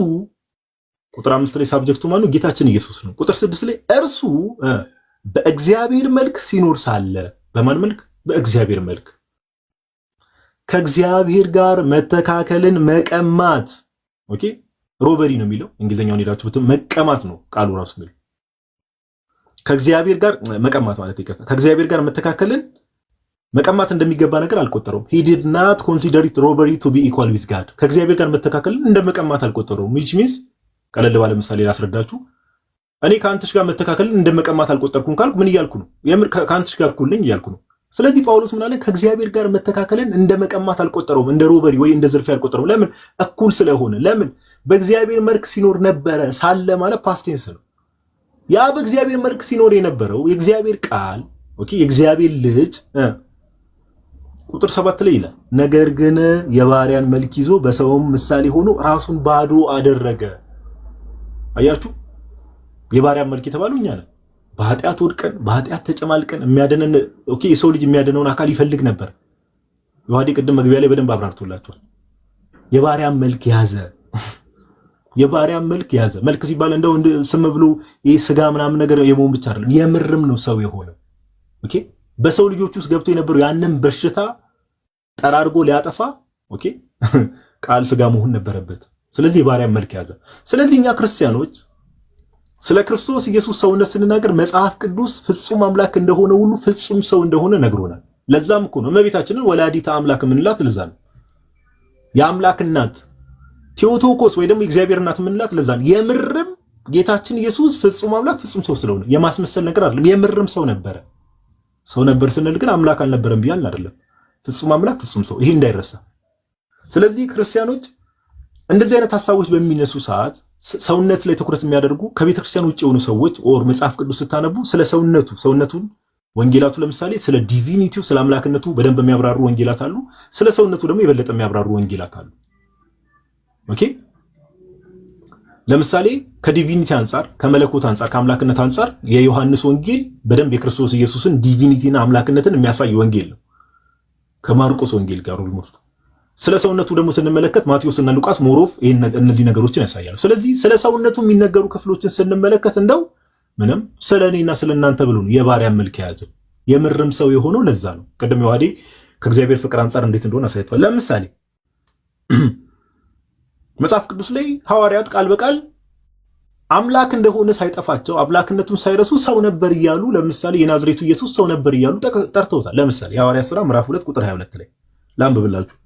ቁጥር 5 ላይ ሳብጀክቱ ማነው? ጌታችን ኢየሱስ ነው። ቁጥር 6 ላይ እርሱ በእግዚአብሔር መልክ ሲኖር ሳለ በማን መልክ? በእግዚአብሔር መልክ ከእግዚአብሔር ጋር መተካከልን መቀማት ኦኬ፣ ሮበሪ ነው የሚለው እንግሊዘኛውን ሄዳችሁ መቀማት ነው ቃሉ ራሱ የሚለው ከእግዚአብሔር ጋር መቀማት ማለት ይቀርታ ከእግዚአብሔር ጋር መተካከልን መቀማት እንደሚገባ ነገር አልቆጠረውም። he did not consider it robbery to be equal with God ከእግዚአብሔር ጋር መተካከልን እንደ መቀማት አልቆጠረውም። which means ቀለል ባለ ምሳሌ ላስረዳችሁ። እኔ ከአንተሽ ጋር መተካከልን እንደ መቀማት አልቆጠርኩም ካልኩ ምን እያልኩ ነው? የምር ከአንተሽ ጋር እኩል ነኝ እያልኩ ነው። ስለዚህ ጳውሎስ ምን አለ? ከእግዚአብሔር ጋር መተካከልን እንደ መቀማት አልቆጠረውም፣ እንደ ሮበሪ ወይ እንደ ዝርፊያ አልቆጠረውም። ለምን? እኩል ስለሆነ። ለምን? በእግዚአብሔር መልክ ሲኖር ነበረ። ሳለ ማለት ፓስት ቴንስ ነው። ያ በእግዚአብሔር መልክ ሲኖር የነበረው የእግዚአብሔር ቃል ኦኬ፣ የእግዚአብሔር ልጅ ቁጥር 7 ላይ ይላል፣ ነገር ግን የባሪያን መልክ ይዞ በሰውም ምሳሌ ሆኖ ራሱን ባዶ አደረገ። አያችሁ፣ የባሪያን መልክ የተባለው እኛ ነን። በኃጢአት ወድቀን በኃጢአት ተጨማልቀን የሚያደነን ኦኬ፣ የሰው ልጅ የሚያደነውን አካል ይፈልግ ነበር። ዮሐዴ ቅድም መግቢያ ላይ በደንብ አብራርቶላችኋል። የባሪያን መልክ ያዘ። የባሪያን መልክ ያዘ። መልክ ሲባል እንደው ስም ብሎ ይሄ ስጋ ምናምን ነገር የመሆን ብቻ አይደለም፣ የምርም ነው ሰው የሆነው ኦኬ። በሰው ልጆች ውስጥ ገብቶ የነበረው ያንን በሽታ ጠራርጎ ሊያጠፋ ኦኬ ቃል ስጋ መሆን ነበረበት። ስለዚህ የባሪያን መልክ ያዘ። ስለዚህ እኛ ክርስቲያኖች ስለ ክርስቶስ ኢየሱስ ሰውነት ስንናገር መጽሐፍ ቅዱስ ፍጹም አምላክ እንደሆነ ሁሉ ፍጹም ሰው እንደሆነ ነግሮናል። ለዛም እኮ ነው እመቤታችንን ወላዲተ አምላክ የምንላት። ለዛ ነው የአምላክ እናት ቴዎቶኮስ ወይ ደግሞ የእግዚአብሔር እናት የምንላት። ለዛ ነው የምርም ጌታችን ኢየሱስ ፍጹም አምላክ ፍጹም ሰው ስለሆነ የማስመሰል ነገር አይደለም። የምርም ሰው ነበረ። ሰው ነበር ስንል ግን አምላክ አልነበረም ብያልን አይደለም። ፍጹም አምላክ ፍጹም ሰው፣ ይሄ እንዳይረሳ። ስለዚህ ክርስቲያኖች እንደዚህ አይነት ሐሳቦች በሚነሱ ሰዓት ሰውነት ላይ ትኩረት የሚያደርጉ ከቤተ ክርስቲያን ውጭ የሆኑ ሰዎች ኦር መጽሐፍ ቅዱስ ስታነቡ ስለ ሰውነቱን ወንጌላቱ ለምሳሌ ስለ ዲቪኒቲው ስለ አምላክነቱ በደንብ የሚያብራሩ ወንጌላት አሉ። ስለ ሰውነቱ ደግሞ የበለጠ የሚያብራሩ ወንጌላት አሉ። ኦኬ፣ ለምሳሌ ከዲቪኒቲ አንጻር ከመለኮት አንጻር ከአምላክነት አንጻር የዮሐንስ ወንጌል በደንብ የክርስቶስ ኢየሱስን ዲቪኒቲና አምላክነትን የሚያሳይ ወንጌል ነው ከማርቆስ ወንጌል ጋር ኦልሞስት። ስለ ሰውነቱ ደግሞ ስንመለከት ማቴዎስ እና ሉቃስ ሞሮፍ እነዚህ ነገሮችን ያሳያሉ። ስለዚህ ስለ ሰውነቱ የሚነገሩ ክፍሎችን ስንመለከት እንደው ምንም ስለ እኔና ስለ እናንተ ብሎ ነው የባሪያን መልክ የያዘው የምርም ሰው የሆነው። ለዛ ነው ቀደም ዮሐዴ ከእግዚአብሔር ፍቅር አንጻር እንዴት እንደሆነ አሳይቷል። ለምሳሌ መጽሐፍ ቅዱስ ላይ ሐዋርያት ቃል በቃል አምላክ እንደሆነ ሳይጠፋቸው አምላክነቱን ሳይረሱ ሰው ነበር እያሉ ለምሳሌ የናዝሬቱ ኢየሱስ ሰው ነበር እያሉ ጠርተውታል። ለምሳሌ የሐዋርያት ሥራ ምዕራፍ 2 ቁጥር 22 ላይ ላንብብላችሁ።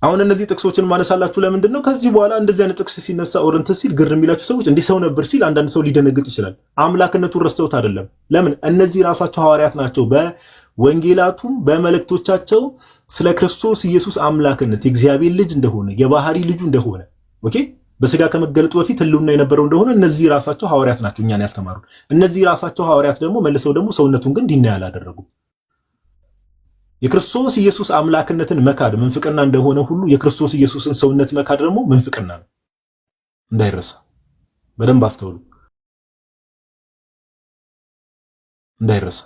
አሁን እነዚህ ጥቅሶችን ማነሳላችሁ ለምንድን ነው? ከዚህ በኋላ እንደዚህ አይነት ጥቅስ ሲነሳ ኦረንት ሲል ግር የሚላችሁ ሰዎች እንዲህ ሰው ነበር ሲል አንዳንድ ሰው ሊደነግጥ ይችላል። አምላክነቱን ረስተውት አይደለም። ለምን? እነዚህ ራሳቸው ሐዋርያት ናቸው። በወንጌላቱም በመልእክቶቻቸው ስለ ክርስቶስ ኢየሱስ አምላክነት የእግዚአብሔር ልጅ እንደሆነ የባህሪ ልጁ እንደሆነ ኦኬ በስጋ ከመገለጡ በፊት ህልውና የነበረው እንደሆነ እነዚህ ራሳቸው ሐዋርያት ናቸው እኛን ያስተማሩ። እነዚህ ራሳቸው ሐዋርያት ደግሞ መልሰው ደግሞ ሰውነቱን ግን እንዲና ያላደረጉ የክርስቶስ ኢየሱስ አምላክነትን መካድ ምንፍቅና እንደሆነ ሁሉ የክርስቶስ ኢየሱስን ሰውነት መካድ ደግሞ ምንፍቅና ነው። እንዳይረሳ በደንብ አስተውሉ። እንዳይረሳ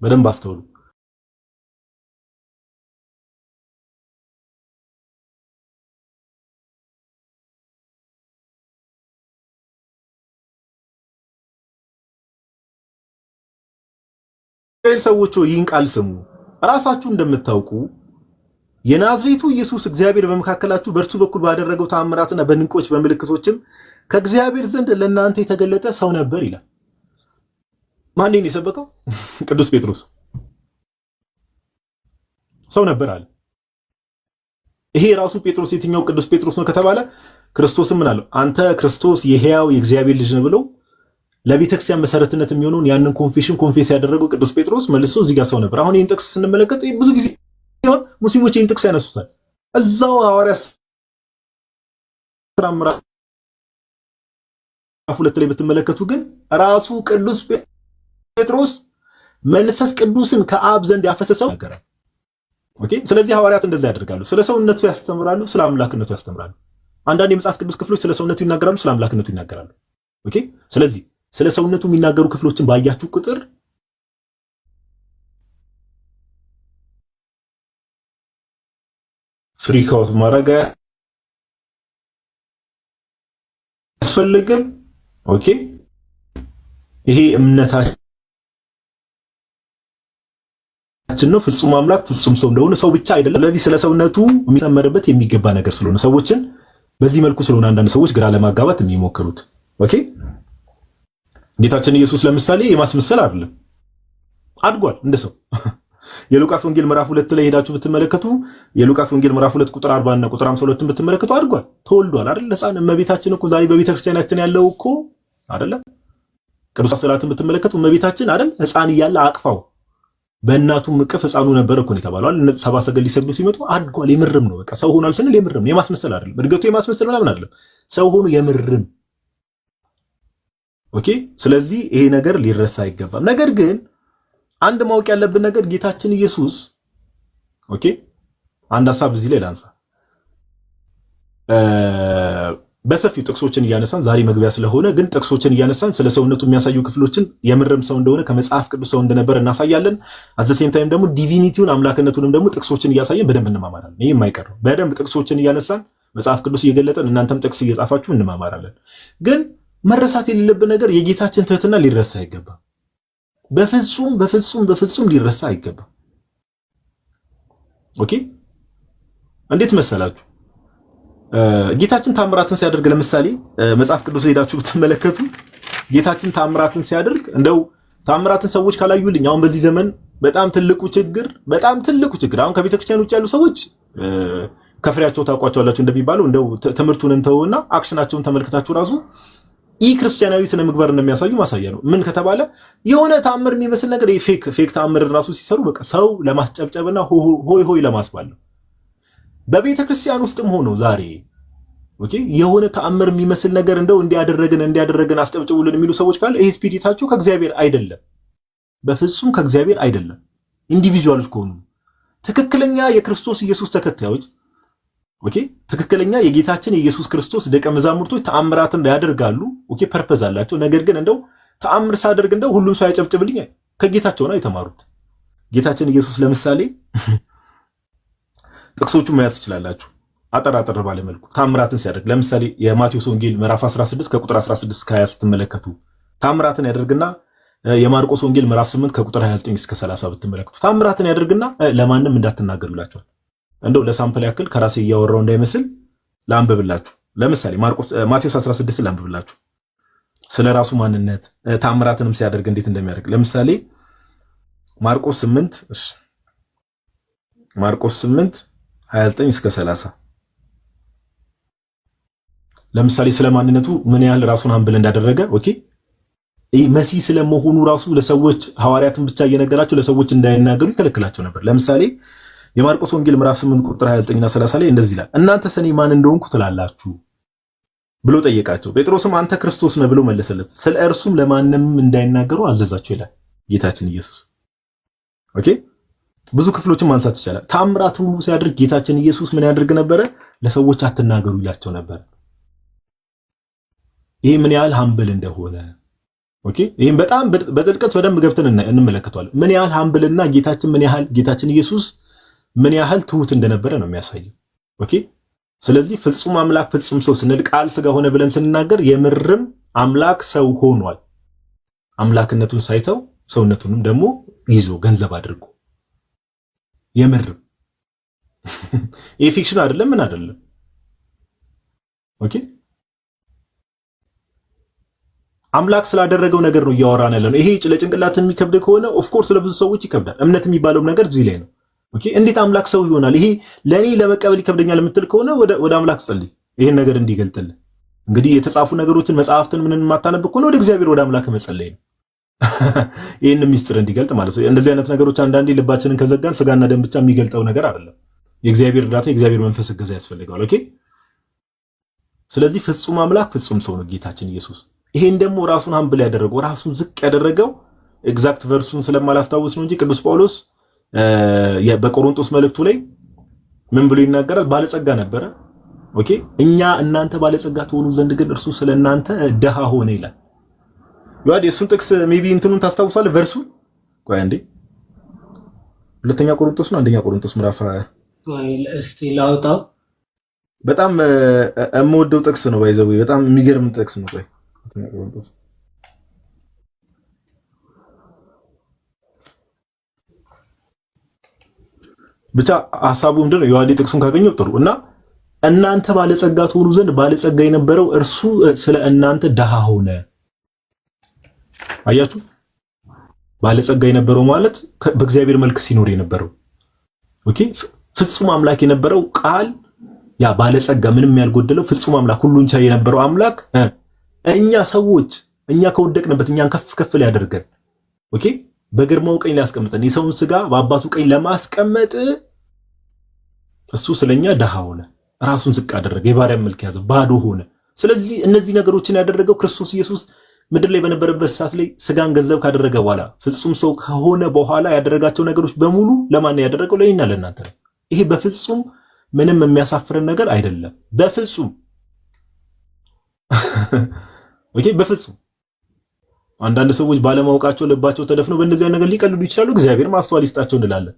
በደንብ አስተውሉ። ሰዎች ይህን ቃል ስሙ። ራሳችሁ እንደምታውቁ የናዝሬቱ ኢየሱስ እግዚአብሔር በመካከላችሁ በእርሱ በኩል ባደረገው ተአምራትና በድንቆች በምልክቶችም ከእግዚአብሔር ዘንድ ለእናንተ የተገለጠ ሰው ነበር ይላል። ማንን የሰበከው? ቅዱስ ጴጥሮስ ሰው ነበር አለ። ይሄ ራሱ ጴጥሮስ የትኛው ቅዱስ ጴጥሮስ ነው ከተባለ ክርስቶስም ምን አለው? አንተ ክርስቶስ የሕያው የእግዚአብሔር ልጅ ነው ብለው ለቤተክርስቲያን መሰረትነት የሚሆነውን ያንን ኮንፌስ ያደረገው ቅዱስ ጴጥሮስ መልሶ እዚህ ጋር ሰው ነበር። አሁን ይህን ጥቅስ ስንመለከት ብዙ ጊዜ ሙስሊሞች ይህን ጥቅስ ያነሱታል። እዛው ሐዋርያት ሥራ ምዕራፍ 2 ላይ ብትመለከቱ ግን ራሱ ቅዱስ ጴጥሮስ መንፈስ ቅዱስን ከአብ ዘንድ ያፈሰሰው ነገር ነው። ኦኬ። ስለዚህ ሐዋርያት እንደዛ ያደርጋሉ። ስለ ሰውነቱ ያስተምራሉ፣ ስለ አምላክነቱ ያስተምራሉ። አንዳንድ የመጽሐፍ ቅዱስ ክፍሎች ስለ ሰውነቱ ይናገራሉ፣ ስለ አምላክነቱ ይናገራሉ። ኦኬ። ስለዚህ ስለ ሰውነቱ የሚናገሩ ክፍሎችን ባያችሁ ቁጥር ፍሪክ አውት ማድረግ አያስፈልግም። ኦኬ ይሄ እምነታችን ነው። ፍጹም አምላክ ፍጹም ሰው እንደሆነ ሰው ብቻ አይደለም። ስለዚህ ስለ ሰውነቱ የሚተመርበት የሚገባ ነገር ስለሆነ ሰዎችን በዚህ መልኩ ስለሆነ አንዳንድ ሰዎች ግራ ለማጋባት የሚሞክሩት ኦኬ ጌታችን ኢየሱስ ለምሳሌ የማስመሰል አይደለም፣ አድጓል እንደ ሰው። የሉቃስ ወንጌል ምዕራፍ 2 ላይ ሄዳችሁ ብትመለከቱ የሉቃስ ወንጌል ምዕራፍ 2 ቁጥር 40 እና ቁጥር 52 ብትመለከቱ አድጓል፣ ተወልዷል አይደል? ሕፃን እመቤታችን እኮ ዛሬ በቤተክርስቲያናችን ያለው እኮ አይደለ? ቅዱሳት ስዕላትን ብትመለከቱ እመቤታችን አይደል ሕፃን እያለ አቅፋው በእናቱ እቅፍ ሕፃኑ ነበር እኮ ነው የተባለው አይደል? ሰብአ ሰገል ሊሰግዱ ሲመጡ አድጓል። የምርም ነው በቃ ሰው ሆኗል ስንል የምርም የማስመሰል አይደለም። እድገቱ የማስመሰል ምናምን አይደለም። ሰው ሆኖ የምርም ኦኬ። ስለዚህ ይሄ ነገር ሊረሳ አይገባም። ነገር ግን አንድ ማወቅ ያለብን ነገር ጌታችን ኢየሱስ ኦኬ፣ አንድ ሐሳብ እዚህ ላይ ላንሳ። በሰፊው ጥቅሶችን እያነሳን ዛሬ መግቢያ ስለሆነ ግን ጥቅሶችን እያነሳን ስለ ሰውነቱ የሚያሳዩ ክፍሎችን የምርም ሰው እንደሆነ ከመጽሐፍ ቅዱስ ሰው እንደነበር እናሳያለን። አዘሴም ታይም ደግሞ ዲቪኒቲውን አምላክነቱንም ደግሞ ጥቅሶችን እያሳየን በደንብ እንማማራለን። ይሄ የማይቀር ነው። በደንብ ጥቅሶችን እያነሳን መጽሐፍ ቅዱስ እየገለጠን እናንተም ጥቅስ እየጻፋችሁ እንማማራለን። ግን መረሳት የሌለብን ነገር የጌታችን ትህትና ሊረሳ አይገባም። በፍጹም በፍጹም በፍጹም ሊረሳ አይገባም። ኦኬ እንዴት መሰላችሁ? ጌታችን ታምራትን ሲያደርግ ለምሳሌ መጽሐፍ ቅዱስ ሄዳችሁ ብትመለከቱ ጌታችን ታምራትን ሲያደርግ እንደው ታምራትን ሰዎች ካላዩልኝ አሁን በዚህ ዘመን በጣም ትልቁ ችግር አሁን ከቤተክርስቲያን ውጭ ያሉ ሰዎች ከፍሬያቸው ታውቋቸዋላችሁ እንደሚባለው እንደው ትምህርቱን እንተውና አክሽናቸውን ተመልክታችሁ ራሱ ክርስቲያናዊ ስነ ምግባር እንደሚያሳዩ ማሳያ ነው። ምን ከተባለ የሆነ ታምር የሚመስል ነገር ፌክ ታምር ራሱ ሲሰሩ በቃ ሰው ለማስጨብጨብና ሆይ ሆይ ለማስባል ነው። በቤተ ክርስቲያን ውስጥም ሆኖ ዛሬ ኦኬ የሆነ ተአምር የሚመስል ነገር እንደው እንዲያደረግን አስጨብጭቡልን የሚሉ ሰዎች ካለ ይሄ ስፒሪታቸው ከእግዚአብሔር አይደለም፣ በፍጹም ከእግዚአብሔር አይደለም። ኢንዲቪጁዋልስ ከሆኑ ትክክለኛ የክርስቶስ ኢየሱስ ተከታዮች ኦኬ ትክክለኛ የጌታችን የኢየሱስ ክርስቶስ ደቀ መዛሙርቶች ተአምራትን ያደርጋሉ። ኦኬ ፐርፐዝ አላቸው። ነገር ግን እንደው ተአምር ሳደርግ እንደው ሁሉም ሰው ያጨብጭብልኝ ከጌታቸው ነው የተማሩት። ጌታችን ኢየሱስ ለምሳሌ ጥቅሶቹን መያዝ ትችላላችሁ። አጠራጠር ባለ መልኩ ተአምራትን ሲያደርግ ለምሳሌ የማቴዎስ ወንጌል ምዕራፍ 16 ከቁጥር 16 እስከ 20 ስትመለከቱ ተአምራትን ያደርግና የማርቆስ ወንጌል ምዕራፍ 8 ከቁጥር 29 እስከ 30 ብትመለከቱ ተአምራትን ያደርግና ለማንም እንዳትናገሩ ይላቸዋል። እንደው ለሳምፕል ያክል ከራሴ እያወራው እንዳይመስል ላንብብላችሁ። ለምሳሌ ማቴዎስ 16 ላንብብላችሁ ስለ ራሱ ማንነት ታምራትንም ሲያደርግ እንዴት እንደሚያደርግ። ለምሳሌ ማርቆስ 8 29 እስከ 30 ለምሳሌ ስለ ማንነቱ ምን ያህል ራሱን ሀምብል እንዳደረገ ኦኬ። መሲህ ስለመሆኑ ራሱ ለሰዎች ሐዋርያትን ብቻ እየነገራቸው ለሰዎች እንዳይናገሩ ይከለክላቸው ነበር። ለምሳሌ የማርቆስ ወንጌል ምዕራፍ 8 ቁጥር 29 እና 30 ላይ እንደዚህ ይላል፣ እናንተ ሰኔ ማን እንደሆንኩ ትላላችሁ ብሎ ጠየቃቸው። ጴጥሮስም አንተ ክርስቶስ ነህ ብሎ መለሰለት። ስለ እርሱም ለማንም እንዳይናገሩ አዘዛቸው ይላል ጌታችን ኢየሱስ። ኦኬ ብዙ ክፍሎችን ማንሳት ይቻላል። ታምራትን ሁሉ ሲያደርግ ጌታችን ኢየሱስ ምን ያደርግ ነበረ? ለሰዎች አትናገሩ ይላቸው ነበር። ይሄ ምን ያህል ሀምብል እንደሆነ ኦኬ። ይሄን በጣም በጥልቀት በደንብ ገብተን እንመለከተዋለን። ምን ያህል ሀምብልና ጌታችን ኢየሱስ ምን ያህል ትሁት እንደነበረ ነው የሚያሳየው። ኦኬ ስለዚህ ፍጹም አምላክ ፍጹም ሰው ስንል ቃል ስጋ ሆነ ብለን ስንናገር የምርም አምላክ ሰው ሆኗል። አምላክነቱን ሳይተው ሰውነቱንም ደግሞ ይዞ ገንዘብ አድርጎ የምርም ይሄ ፊክሽን አይደለም፣ ምን አይደለም። ኦኬ አምላክ ስላደረገው ነገር ነው እያወራን ያለነው። ይሄ ለጭንቅላት የሚከብድ ከሆነ ኦፍ ኮርስ ለብዙ ሰዎች ይከብዳል። እምነት የሚባለው ነገር እዚህ ላይ ነው። ኦኬ እንዴት አምላክ ሰው ይሆናል? ይሄ ለኔ ለመቀበል ይከብደኛል የምትል ከሆነ ወደ አምላክ ጸልይ፣ ይሄን ነገር እንዲገልጥልህ። እንግዲህ የተጻፉ ነገሮችን መጽሐፍትን ምንን የማታነብ ከሆነ ወደ እግዚአብሔር ወደ አምላክ መጸለይ ነው። ይሄን ሚስጥር እንዲገልጥ ማለት ነው። እንደዚህ አይነት ነገሮች አንዳንዴ ልባችንን ከዘጋን ስጋና ደም ብቻ የሚገልጠው ነገር አይደለም። የእግዚአብሔር እርዳታ፣ የእግዚአብሔር መንፈስ እገዛ ያስፈልጋል። ኦኬ ስለዚህ ፍጹም አምላክ ፍጹም ሰው ነው ጌታችን ኢየሱስ። ይሄን ደግሞ ራሱን ሀምብል ያደረገው ራሱን ዝቅ ያደረገው ኤግዛክት ቨርሱን ስለማላስታውስ ነው እንጂ ቅዱስ ጳውሎስ በቆሮንቶስ መልእክቱ ላይ ምን ብሎ ይናገራል? ባለጸጋ ነበረ። ኦኬ እናንተ ባለጸጋ ትሆኑ ዘንድ ግን እርሱ ስለናንተ ደሃ ሆነ ይላል። ያው እሱን ጥቅስ ሜቢ እንትኑን ታስታውሳለህ? ቨርሱ ቆይ አንዴ ሁለተኛ ቆሮንቶስ ነው አንደኛ ቆሮንቶስ ምዕራፍ እስቲ ላውጣው። በጣም የምወደው ጥቅስ ነው። ባይዘው በጣም የሚገርም ጥቅስ ነው። ቆይ ብቻ ሐሳቡ ምንድነው? የዋዲ ጥቅሱን ካገኘው ጥሩ እና እናንተ ባለጸጋ ትሆኑ ዘንድ ባለጸጋ የነበረው እርሱ ስለ እናንተ ደሃ ሆነ። አያችሁ፣ ባለጸጋ የነበረው ማለት በእግዚአብሔር መልክ ሲኖር የነበረው ኦኬ፣ ፍጹም አምላክ የነበረው ቃል ያ ባለጸጋ ምንም ያልጎደለው ፍጹም አምላክ ሁሉን ቻይ የነበረው አምላክ እኛ ከወደቅንበት እኛን ከፍ ሊያደርገን ኦኬ በግርማው ቀኝ ሊያስቀምጠን የሰውን ስጋ በአባቱ ቀኝ ለማስቀመጥ እሱ ስለኛ ደሃ ሆነ፣ ራሱን ዝቅ አደረገ፣ የባሪያን መልክ ያዘ፣ ባዶ ሆነ። ስለዚህ እነዚህ ነገሮችን ያደረገው ክርስቶስ ኢየሱስ ምድር ላይ በነበረበት ሰዓት ላይ ስጋን ገንዘብ ካደረገ በኋላ ፍጹም ሰው ከሆነ በኋላ ያደረጋቸው ነገሮች በሙሉ ለማን ያደረገው? ለእኔና ለእናንተ ነው። ይሄ በፍጹም ምንም የሚያሳፍርን ነገር አይደለም። በፍጹም ኦኬ በፍጹም አንዳንድ ሰዎች ባለማወቃቸው ልባቸው ተደፍነው በእንደዚህ ነገር ሊቀልዱ ይችላሉ። እግዚአብሔር ማስተዋል ይስጣቸው እንላለን።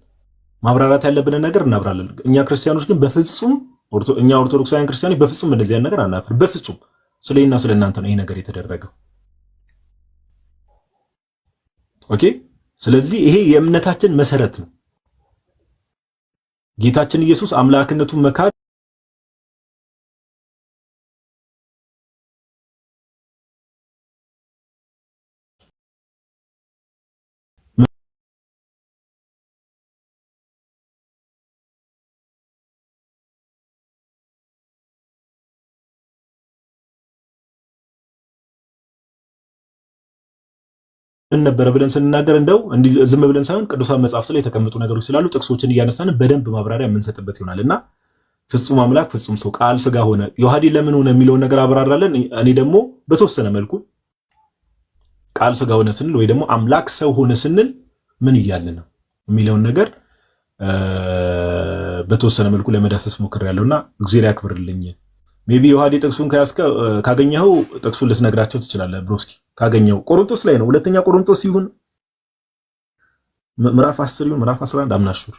ማብራራት ያለብንን ነገር እናብራለን። እኛ ክርስቲያኖች ግን በፍጹም እኛ ኦርቶዶክሳውያን ክርስቲያኖች በፍጹም በእንደዚህ ነገር አናፍርም። በፍጹም ስለእኔና ስለእናንተ ነው ይሄ ነገር የተደረገው። ኦኬ ስለዚህ ይሄ የእምነታችን መሰረት ነው። ጌታችን ኢየሱስ አምላክነቱን መካድ ነበረ ብለን ስንናገር እንደው እንዲህ ዝም ብለን ሳይሆን ቅዱሳን መጻሕፍት ላይ የተቀመጡ ነገሮች ስላሉ ጥቅሶችን እያነሳን በደንብ ማብራሪያ የምንሰጥበት ይሆናልና ፍጹም አምላክ ፍጹም ሰው ቃል ስጋ ሆነ። ዮሐዴ ለምን ሆነ የሚለውን ነገር አብራራለን። እኔ ደግሞ በተወሰነ መልኩ ቃል ስጋ ሆነ ስንል ወይ ደግሞ አምላክ ሰው ሆነ ስንል ምን እያልን ነው የሚለውን ነገር በተወሰነ መልኩ ለመዳሰስ ሞክሬያለሁና እግዚአብሔር ያክብርልኝ። ሜቢ ዮሐዴ ጥቅሱን ካገኘኸው ጥቅሱን ልትነግራቸው ትችላለህ ብሮስኪ። ካገኘው ቆሮንቶስ ላይ ነው። ሁለተኛ ቆሮንቶስ ይሁን ምዕራፍ 10 ይሁን ምዕራፍ 11 አምናሹር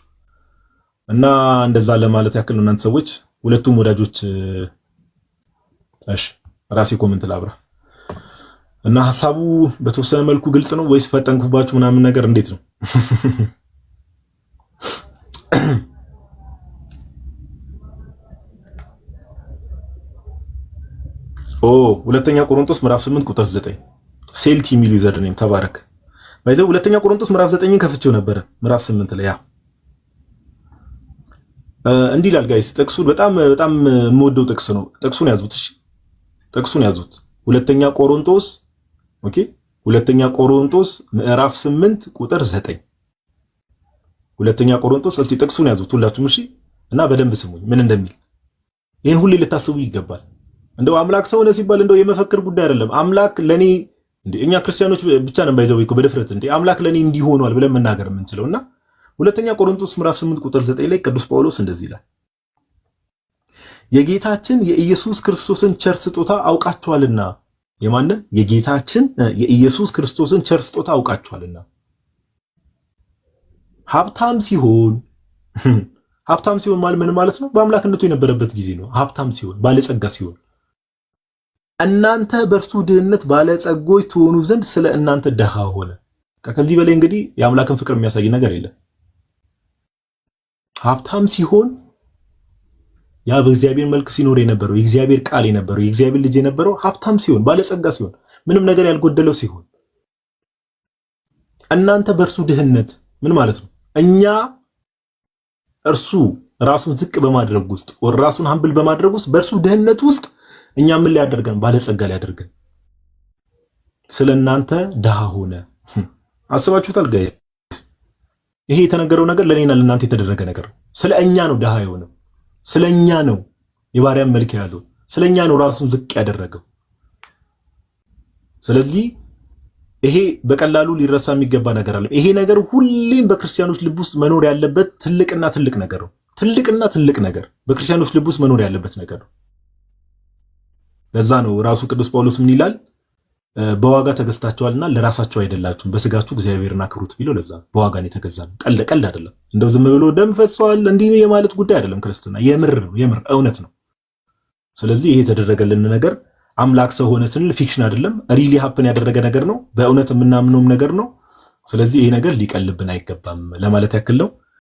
እና እንደዛ ለማለት ያክል ነው። እናንተ ሰዎች ሁለቱም ወዳጆች እሺ፣ ራሴ ኮሜንት ላብራ እና ሐሳቡ በተወሰነ መልኩ ግልጽ ነው ወይስ ፈጠንኩባችሁ ምናምን ነገር እንዴት ነው? ሁለተኛ ቆሮንቶስ ምዕራፍ 8 ቁጥር 9 ሴልቲ የሚሉ ዩዘር ኔም ተባረክ። ባይዘው ሁለተኛ ቆሮንቶስ ምዕራፍ 9ን ከፍቼው ነበር። ምዕራፍ 8 ላይ እንዲህ ይላል ጋይስ። ጥቅሱን በጣም የምወደው ጥቅስ ነው። ጥቅሱን ያዙት። እሺ ጥቅሱን ያዙት። ሁለተኛ ቆሮንቶስ ሁለተኛ ቆሮንቶስ ምዕራፍ 8 ቁጥር 9 ሁለተኛ ቆሮንቶስ። እስቲ ጥቅሱን ያዙት ሁላችሁም እሺ። እና በደንብ ስሙኝ ምን እንደሚል። ይሄን ሁሌ ልታስቡ ይገባል። እንደው አምላክ ሰው ነው ሲባል እንደው የመፈክር ጉዳይ አይደለም። አምላክ ለኔ እኛ ክርስቲያኖች ብቻ ነን ባይዘው እኮ በድፍረት አምላክ ለኔ እንዲህ ሆኗል ብለን መናገር የምንችለውና ሁለተኛ ቆሮንቶስ ምዕራፍ 8 ቁጥር 9 ላይ ቅዱስ ጳውሎስ እንደዚህ ይላል፣ የጌታችን የኢየሱስ ክርስቶስን ቸር ስጦታ አውቃችኋልና። የማንን? የጌታችን የኢየሱስ ክርስቶስን ቸር ስጦታ አውቃችኋልና። ሀብታም ሲሆን ማለት ምን ማለት ነው? በአምላክነቱ የነበረበት ጊዜ ነው። ሀብታም ሲሆን ባለጸጋ ሲሆን እናንተ በእርሱ ድህነት ባለጸጎች ትሆኑ ዘንድ ስለ እናንተ ደሃ ሆነ። ከዚህ በላይ እንግዲህ የአምላክን ፍቅር የሚያሳይ ነገር የለም። ሀብታም ሲሆን ያ በእግዚአብሔር መልክ ሲኖር የነበረው የእግዚአብሔር ቃል የነበረው የእግዚአብሔር ልጅ የነበረው ሀብታም ሲሆን ባለጸጋ ሲሆን ምንም ነገር ያልጎደለው ሲሆን እናንተ በእርሱ ድህነት ምን ማለት ነው? እኛ እርሱ ራሱን ዝቅ በማድረግ ውስጥ ራሱን ሀምብል በማድረግ ውስጥ በእርሱ ድህነት ውስጥ እኛ ምን ሊያደርገን? ባለጸጋ ሊያደርገን ስለናንተ ደሃ ሆነ። አስባችሁታል ጋይስ? ይሄ የተነገረው ነገር ለኔና ለናንተ የተደረገ ነገር ነው። ስለኛ ነው ደሃ የሆነው። ስለኛ ነው የባሪያን መልክ የያዘው። ስለኛ ነው ራሱን ዝቅ ያደረገው። ስለዚህ ይሄ በቀላሉ ሊረሳ የሚገባ ነገር አለ። ይሄ ነገር ሁሌም በክርስቲያኖች ልብ ውስጥ መኖር ያለበት ትልቅና ትልቅ ነገር ነው። ትልቅና ትልቅ ነገር በክርስቲያኖች ልብ ውስጥ መኖር ያለበት ነገር ነው። ለዛ ነው ራሱ ቅዱስ ጳውሎስ ምን ይላል? በዋጋ ተገዝታችኋልና ለራሳችሁ አይደላችሁም በስጋችሁ እግዚአብሔርን አክብሩት ቢለው ለዛ በዋጋ ነው የተገዛነው። ቀልድ አይደለም። እንደው ዝም ብሎ ደም ፈሷል እንዲህ የማለት ጉዳይ አይደለም። ክርስትና የምር ነው፣ የምር እውነት ነው። ስለዚህ ይሄ የተደረገልን ነገር አምላክ ሰው ሆነ ስንል ፊክሽን አይደለም፣ ሪሊ ሀፕን ያደረገ ነገር ነው። በእውነት የምናምነውም ነገር ነው። ስለዚህ ይሄ ነገር ሊቀልብን አይገባም ለማለት ያክል ነው።